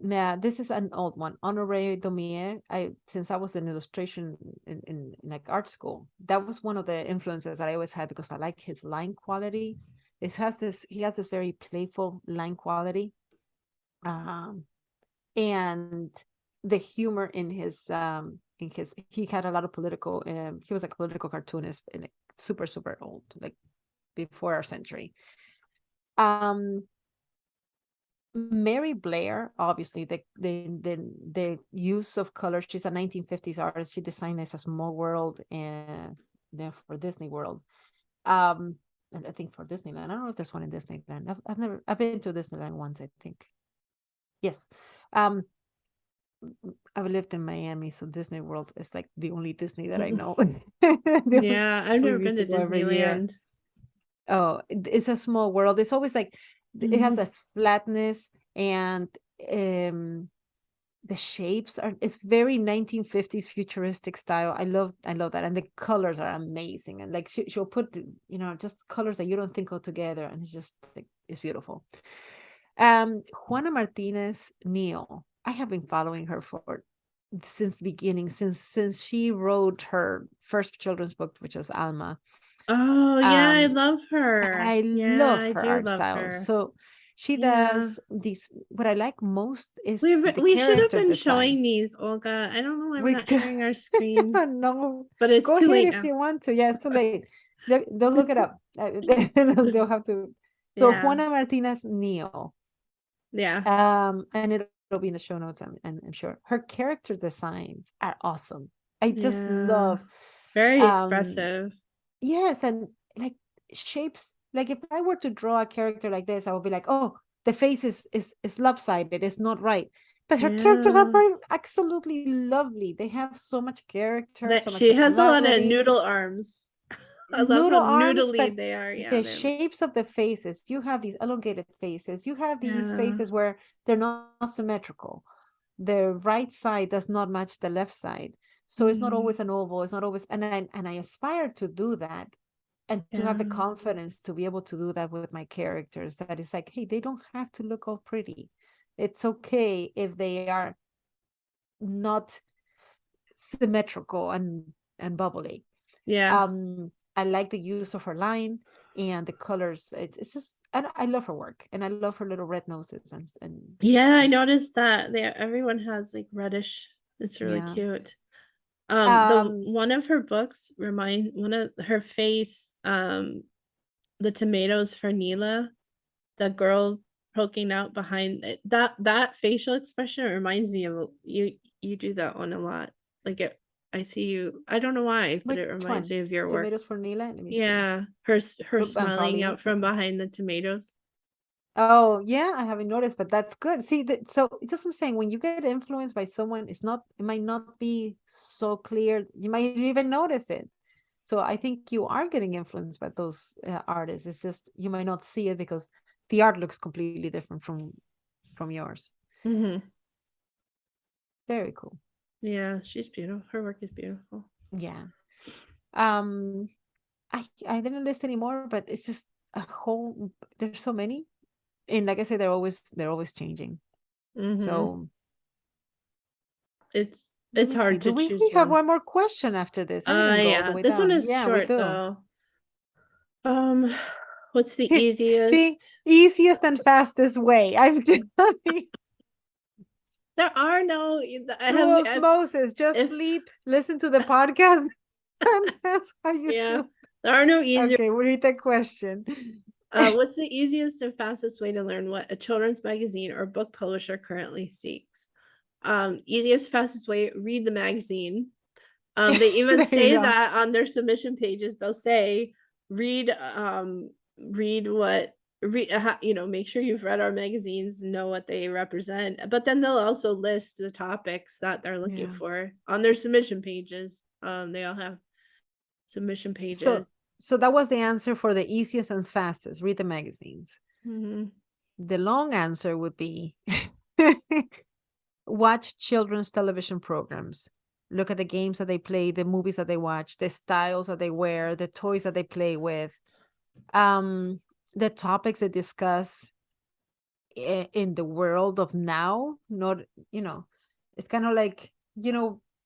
Yeah, this is an old one. Honoré Daumier. Since I was in illustration in like art school, that was one of the influences that I always had because I like his line quality. He has this very playful line quality. Um, and the humor in his he had a lot of political he was like a political cartoonist and like super old, like before our century. Um Mary Blair, obviously, the use of color. She's a 1950s artist. She designed as a small world and there for Disney World. Um, I think for Disneyland. I don't know if there's one in Disneyland. I've been to Disneyland once, I think. Yes. Um, I've lived in Miami, so Disney World is like the only Disney that I know. Yeah, I've We never been used to to go every year. Disneyland. Oh, it's a small world. It's always like it has Mhm. a flatness, and um the shapes are, it's very 1950s futuristic style. I love that. And the colors are amazing. And like she'll put just colors that you don't think of together, and it's just like it's beautiful. Juana Martinez Neo, I have been following her for since the beginning, since she wrote her first children's book, which was Alma. Oh, yeah, I um love her. I Yeah, love I her do art love style. her. So she Yeah. does these. What I like most is the We should have character been design. showing these, Olga. I don't know why we're We not could, sharing our screen, no, but it's go too ahead late if now. you want to. Yeah, it's too late. They'll look it up. They'll have to. So Yeah. Juana Martinez Neo, Yeah. and it'll be in the show notes. I'm sure her character designs are awesome. I just Yeah. love, Very um, expressive. yes, and like shapes. Like if I were to draw a character like this, I would be like, oh, the face is lopsided. It's not right. But her characters are Yeah. very absolutely lovely. They have so much character, That so much she has a lot of personality. noodle arms. I love how Noodle arms, noodly but they are. Yeah, the they're shapes of the faces. You have these elongated faces. You have these yeah. faces where they're not symmetrical. The right side does not match the left side. So it's not Mm, always an oval. It's not always, and I aspire to do that, and to have the yeah. confidence to be able to do that with my characters. That is like, hey, they don't have to look all pretty. It's okay if they are not symmetrical and bubbly. Yeah. I like the use of her line and the colors. It's just, I love her work, and I love her little red noses, Yeah, I noticed that. They everyone has like reddish. It's really yeah. cute. The Um, one of her books remind one of her face, the tomatoes for Neela, the girl poking out behind it, that facial expression reminds me of you. You do that one a lot. Like it, I see you. I don't know why, but which it reminds one? me of your work. Tomatoes for Nila. Let me see. Yeah, her I'm smiling probably out from influenced. behind the tomatoes. Oh yeah, I haven't noticed, but that's good. See, so just I'm saying, when you get influenced by someone, it might not be so clear. You might even notice it. So I think you are getting influenced by those artists. It's just you might not see it because the art looks completely different from yours. Hmm. Very cool. Yeah, she's beautiful. Her work is beautiful. Yeah. Um, I didn't list anymore, but it's just a whole. There's so many, and like I said, they're always changing. Hmm. So let It's me see. hard Do to we choose have one. one more question after this? I didn't go all the Yeah, way this one down. is Yeah, we short do. though. Um, what's the See, easiest? easiest and fastest way. I'm telling you, There are no. I through have. osmosis. Just If sleep, listen to the podcast, and that's how you yeah, do. there are no easier. Okay, read the question. What's the easiest and fastest way to learn what a children's magazine or book publisher currently seeks? Easiest, fastest way, read the magazine. They even There you say go. that on their submission pages. They'll say, read, read what, read, make sure you've read our magazines, know what they represent. But then they'll also list the topics that they're looking Yeah. for on their submission pages. They all have submission So pages. so that was the answer for the easiest and fastest. Read the magazines. Mhm. The long answer would be watch children's television programs. Look at the games that they play, the movies that they watch, the styles that they wear, the toys that they play with, um, the topics they discuss in the world of now. Not, it's kind of like,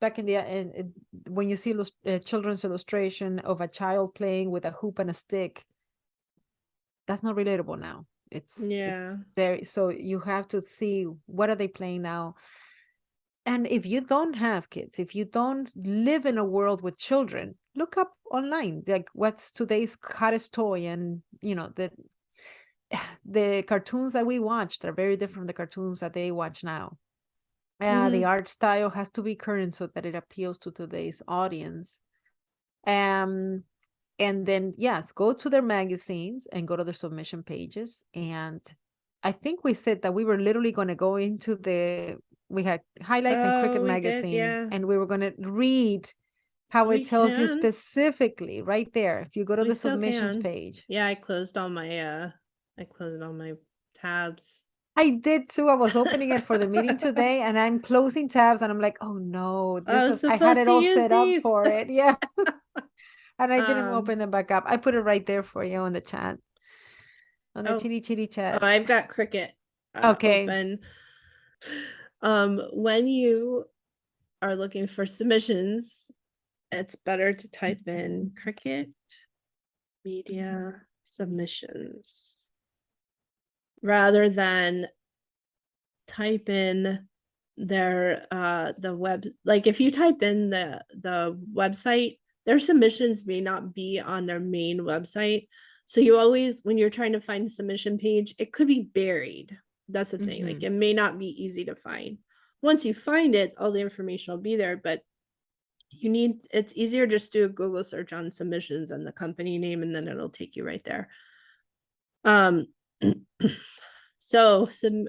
back in when you see children's illustration of a child playing with a hoop and a stick, that's not relatable now. It's Yeah. there. So you have to see what are they playing now. And if you don't have kids, if you don't live in a world with children, look up online, like what's today's hottest toy. And the cartoons that we watched are very different from the cartoons that they watch now. The Mhm. art style has to be current so that it appeals to today's audience. um And then, yes, go to their magazines and go to their submission pages. And I think we said that we were literally going to go into we had highlights in Cricket Oh, we did, magazine, yeah. and we were going to read how We it tells you can. specifically right there. If you go to We the still submissions can. page. Yeah, I closed all my tabs. I did too. I was opening it for the meeting today, and I'm closing tabs, and I'm like, oh no, I was I had supposed it to all use set up these. for it. Yeah. And I didn't Um, open them back up. I put it right there for you on the chat, on the oh, chitty chitty oh, chat. I've got Cricket Okay. open. When you are looking for submissions, it's better to type in Cricket media submissions rather than type in their the web, like if you type in the website, their submissions may not be on their main website. So you always, when you're trying to find a submission page, it could be buried. That's the thing. Like Mm-hmm. it may not be easy to find. Once you find it, all the information will be there, but it's easier just do a Google search on submissions and the company name, and then it'll take you right there. Um so some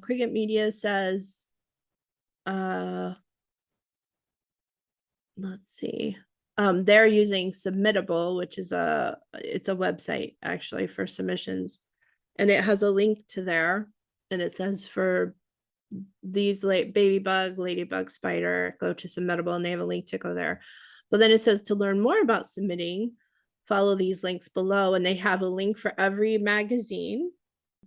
Cricket Media says let's see. They're using Submittable, which is it's a website actually for submissions, and it has a link to there, and it says for these like baby bug, ladybug, spider, go to Submittable, and they have a link to go there. But then it says to learn more about submitting, follow these links below, and they have a link for every magazine.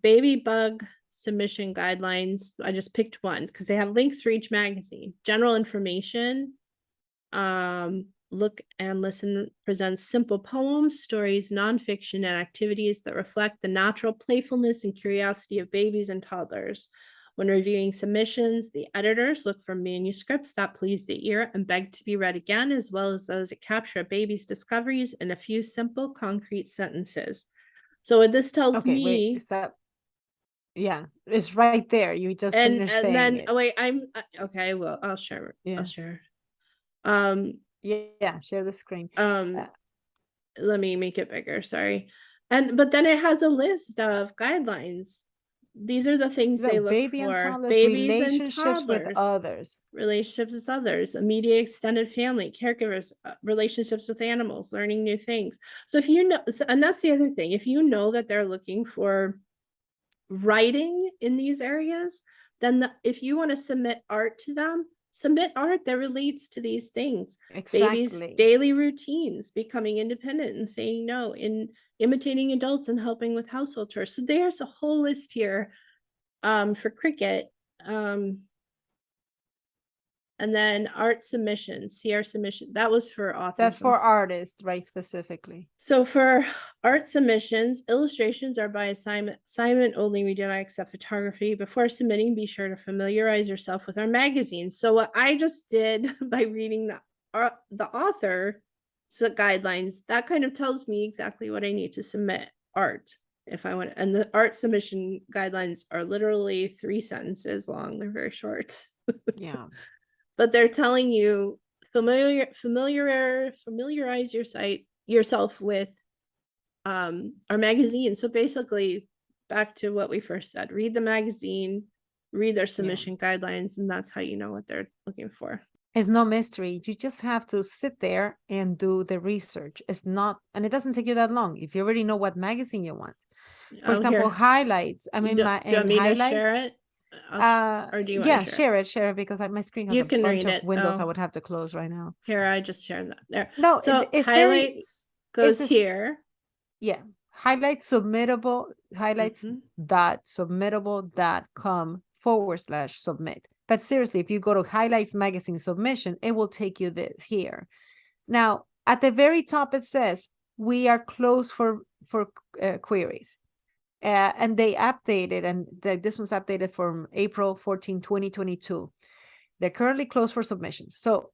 Baby bug submission guidelines. I just picked one because they have links for each magazine. General information. Look and Listen presents simple poems, stories, nonfiction, and activities that reflect the natural playfulness and curiosity of babies and toddlers. When reviewing submissions, the editors look for manuscripts that please the ear and beg to be read again, as well as those that capture a baby's discoveries in a few simple, concrete sentences. So what this tells Okay, wait, me, is that, yeah, it's right there. You just finished and saying then it. oh wait, I'm okay. Well, I'll share. I'll Yeah. share. Um, Yeah, share the screen. um, let me make it bigger. Sorry. But then it has a list of guidelines. These are the things they Look, look baby and for: toddlers, babies and relationships with toddlers, others. relationships with others, immediate extended family, caregivers, relationships with animals, learning new things. So if you know, and that's the other thing, if you know that they're looking for writing in these areas, then if you want to submit art to them, submit art that relates to these things. Babies' Exactly. daily routines, becoming independent and saying no, in imitating adults and helping with household chores. So there's a whole list here for Cricket. And then art submissions, CR submission. That was for authors. That's for artists, right? Specifically. So for art submissions, illustrations are by assignment only. We do not accept photography. Before submitting, be sure to familiarize yourself with our magazine. So what I just did by reading the author guidelines, that kind of tells me exactly what I need to submit art if I want. And the art submission guidelines are literally 3 sentences long. They're very short. Yeah. But they're telling you familiarize yourself with our magazine. So basically, back to what we first said, read the magazine, read their submission guidelines, and that's how you know what they're looking for. It's no mystery. You just have to sit there and do the research. It's not, and it doesn't take you that long if you already know what magazine you want. For example, Here, highlights. I mean, do you want in me to share highlights, it? Or do you want to yeah, share it? share it because my screen has You a can bunch read of it. windows I Oh, would have to close right now. here, I just shared that there. No, So it's very, highlights goes here. yeah, highlights submittable, highlights dot submittable.com/submit. But seriously, if you go to highlights magazine submission, it will take you this here. Now, at the very top, it says we are closed for queries. And they updated, and this was updated from April 14, 2022. They're currently closed for submissions. So,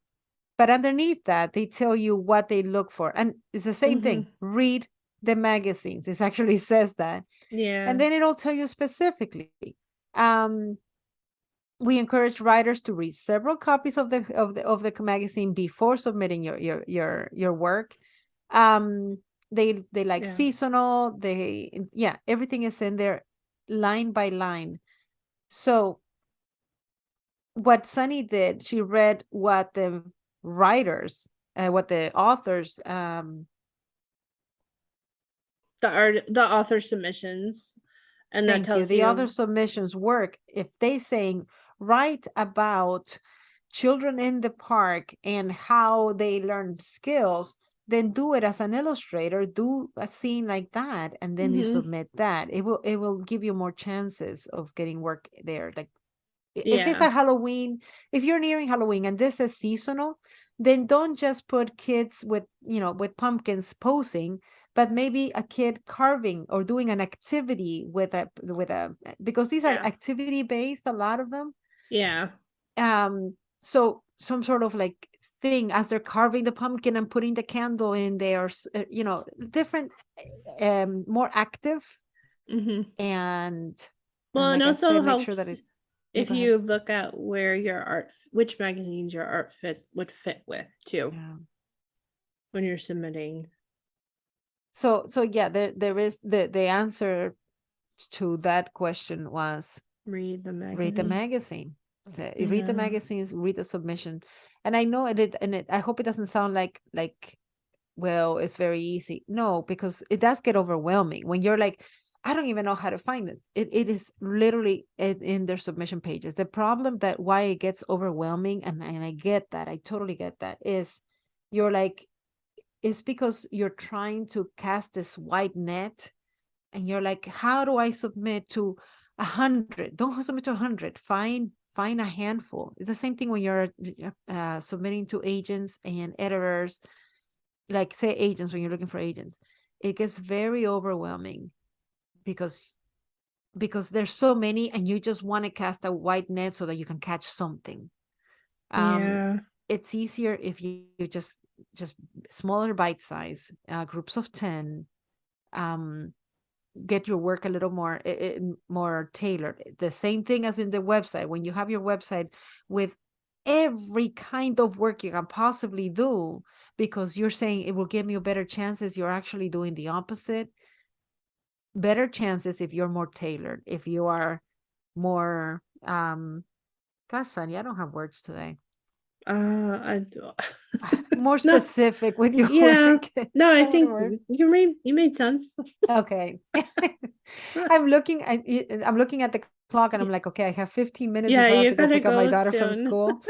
but underneath that, they tell you what they look for. And it's the same thing. Read the magazines. It actually says that. Yeah. And then it'll tell you specifically. We encourage writers to read several copies of the magazine before submitting your work. Um, they like Yeah. seasonal. Yeah, everything is in there, line by line. So what Sunny did, she read what the writers, what the authors, The author submissions, and that thank you, tells the other you. submissions work. If they saying write about children in the park and how they learn skills, then do it as an illustrator, do a scene like that, and then you Mhm. submit that. It will give you more chances of getting work there. Like if it's Yeah. a Halloween, if you're nearing Halloween and this is seasonal, then don't just put kids with pumpkins posing, but maybe a kid carving or doing an activity with a because these are Yeah. activity based, a lot of them. Yeah. So some sort of like thing as they're carving the pumpkin and putting the candle in there, different, more active, Mhm. and Well, and like I also said, make sure that helps it. You if go ahead. you look at where your art, which magazines your art would fit with too Yeah. when you're submitting. So yeah, there is the answer to that question was Read the read the magazine. magazine. So, read the Yeah. magazines, read the submission. And I know I hope it doesn't sound like well, it's very easy. No, because it does get overwhelming when you're like, I don't even know how to find it. It is literally in their submission pages. The problem that why it gets overwhelming, and I get that, I totally get that, is you're like, it's because you're trying to cast this wide net, and you're like, how do I submit to 100? Don't submit to 100. Find a handful. It's the same thing when you're submitting to agents and editors, like say agents, when you're looking for agents. It gets very overwhelming because there's so many, and you just want to cast a wide net so that you can catch something. um Yeah. it's easier if you just smaller bite size, groups of 10, um get your work a little more tailored. The same thing as in the website. When you have your website with every kind of work you can possibly do, because you're saying it will give you better chances, you're actually doing the opposite. Better chances if you're more tailored, if you are more, gosh, Sonny, I don't have words today. I More no. specific with your Yeah. work. No, I Tell me the think word. you made sense. Okay. I'm looking at the clock, and I'm like, okay, I have 15 minutes Yeah, before I have you to go gotta pick up my go daughter from soon. school.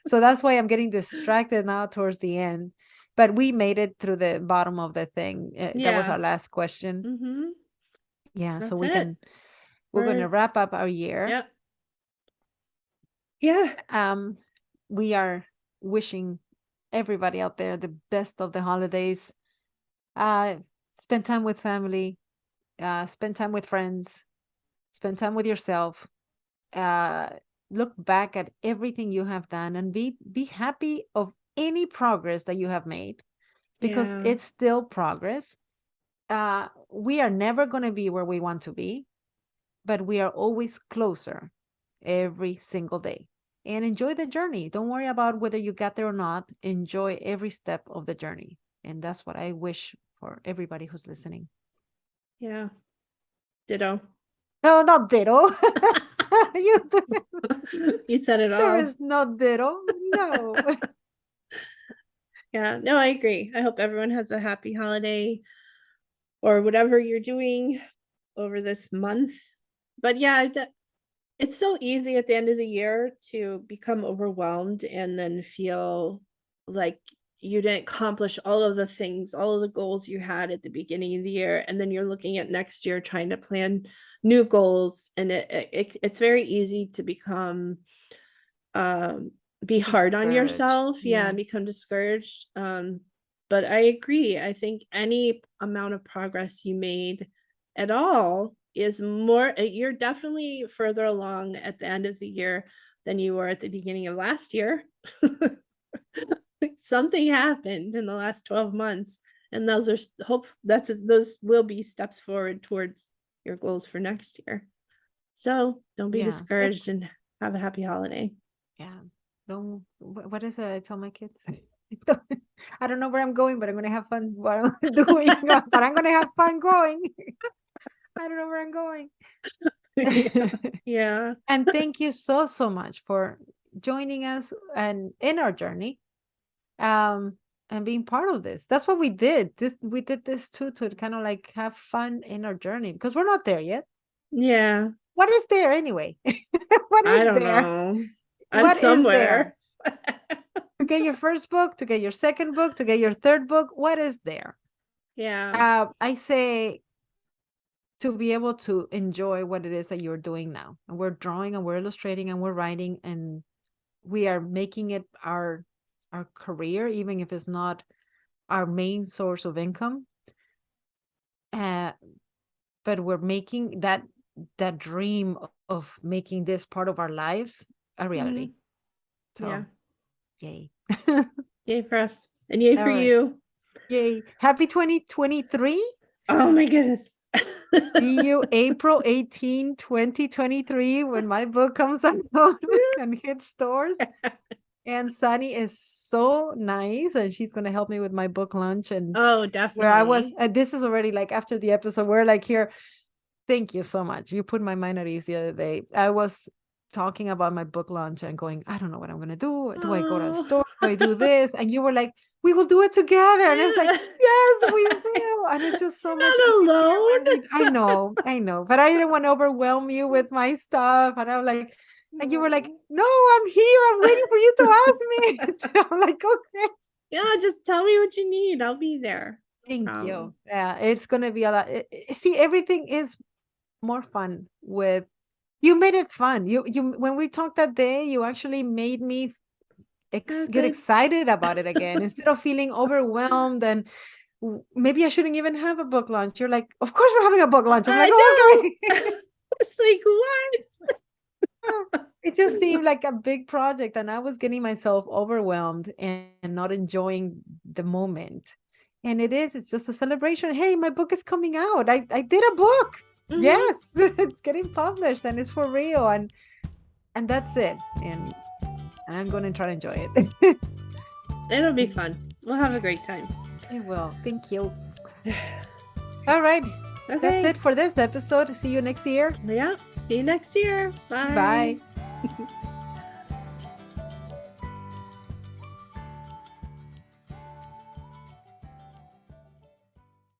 So that's why I'm getting distracted now towards the end. But we made it through the bottom of the thing. That was Yeah. our last question. Mhm. Yeah, so That's it. we're going We're to wrap up our year. Yep. Yeah. Um, we are wishing everybody out there the best of the holidays. Uh, spend time with family, spend time with friends, spend time with yourself. uh Look back at everything you have done and be happy of any progress that you have made, because Yeah. it's still progress. We are never going to be where we want to be, but we are always closer every single day. And enjoy the journey. Don't worry about whether you got there or not. Enjoy every step of the journey. And that's what I wish for everybody who's listening. Yeah. Ditto. No, not ditto. you, You said it there all. is no ditto. No. Yeah. No, I agree. I hope everyone has a happy holiday or whatever you're doing over this month. But yeah, it's so easy at the end of the year to become overwhelmed and then feel like you didn't accomplish all of the things, all of the goals you had at the beginning of the year. And then you're looking at next year trying to plan new goals. And it's very easy to become um be hard on Discouraged. yourself, yeah, Yeah. and become discouraged. But I agree. I think any amount of progress you made at all is more, you're definitely further along at the end of the year than you were at the beginning of last year. Something happened in the last 12 months, and those will be steps forward towards your goals for next year. So don't be Yeah. discouraged It's and have a happy holiday. yeah. Don't what is it I tell my kids? I don't know where I'm going, but I'm going to have fun what I'm doing, but I'm going to have fun growing. I don't know where I'm going. Yeah. And thank you so much for joining us and in our journey, and being part of this. That's what we did. We did this too, to kind of like have fun in our journey, because we're not there yet. Yeah. What is there anyway? What I is don't there? know. I'm What is there? somewhere. To get your first book, to get your second book, to get your third book, what is there? Yeah. I say to be able to enjoy what it is that you're doing now. And we're drawing and we're illustrating and we're writing, and we are making it our career, even if it's not our main source of income. But we're making that dream of making this part of our lives a reality. Mhm. So Yeah. yay. Yay for us. And yay for All right. you. Yay. Happy 2023. Oh my goodness. See you April 18, 2023, when my book comes out and hits stores. And Sunny is so nice, and she's going to help me with my book launch. And Oh, where I was, definitely. this is already like after the episode, we're like here. Thank you so much. You put my mind at ease the other day. I was talking about my book launch and going, I don't know what I'm going to do. Do I go to the Oh. store? Do I do this? And you were like, we will do it together. And I was like, Yeah. yes, we will. And it's just so You're much not easier when alone. I know, but I didn't want to overwhelm you with my stuff. And I was like, and you were like, No. no, I'm here. I'm waiting for you to ask me. I'm like, okay. Yeah, just tell me what you need. I'll be there. No Thank you. problem. Yeah, it's going to be a lot. See, everything is more fun with you. Made it fun. You when we talked that day, you actually made me Oh, get good. excited about it again, instead of feeling overwhelmed and maybe I shouldn't even have a book launch. You're like, of course we're having a book launch. I'm like, I oh, know. okay. It's like, what? It just seemed like a big project, and I was getting myself overwhelmed and not enjoying the moment. And it's just a celebration. Hey, my book is coming out. I did a book. Mhm. Yes, it's getting published and it's for real. And that's it. And I'm going to try to enjoy it. It'll be fun. We'll have a great time. It will. Thank you. All right. That's Okay. it for this episode. See you next year. Yeah. See you next year. Bye. Bye.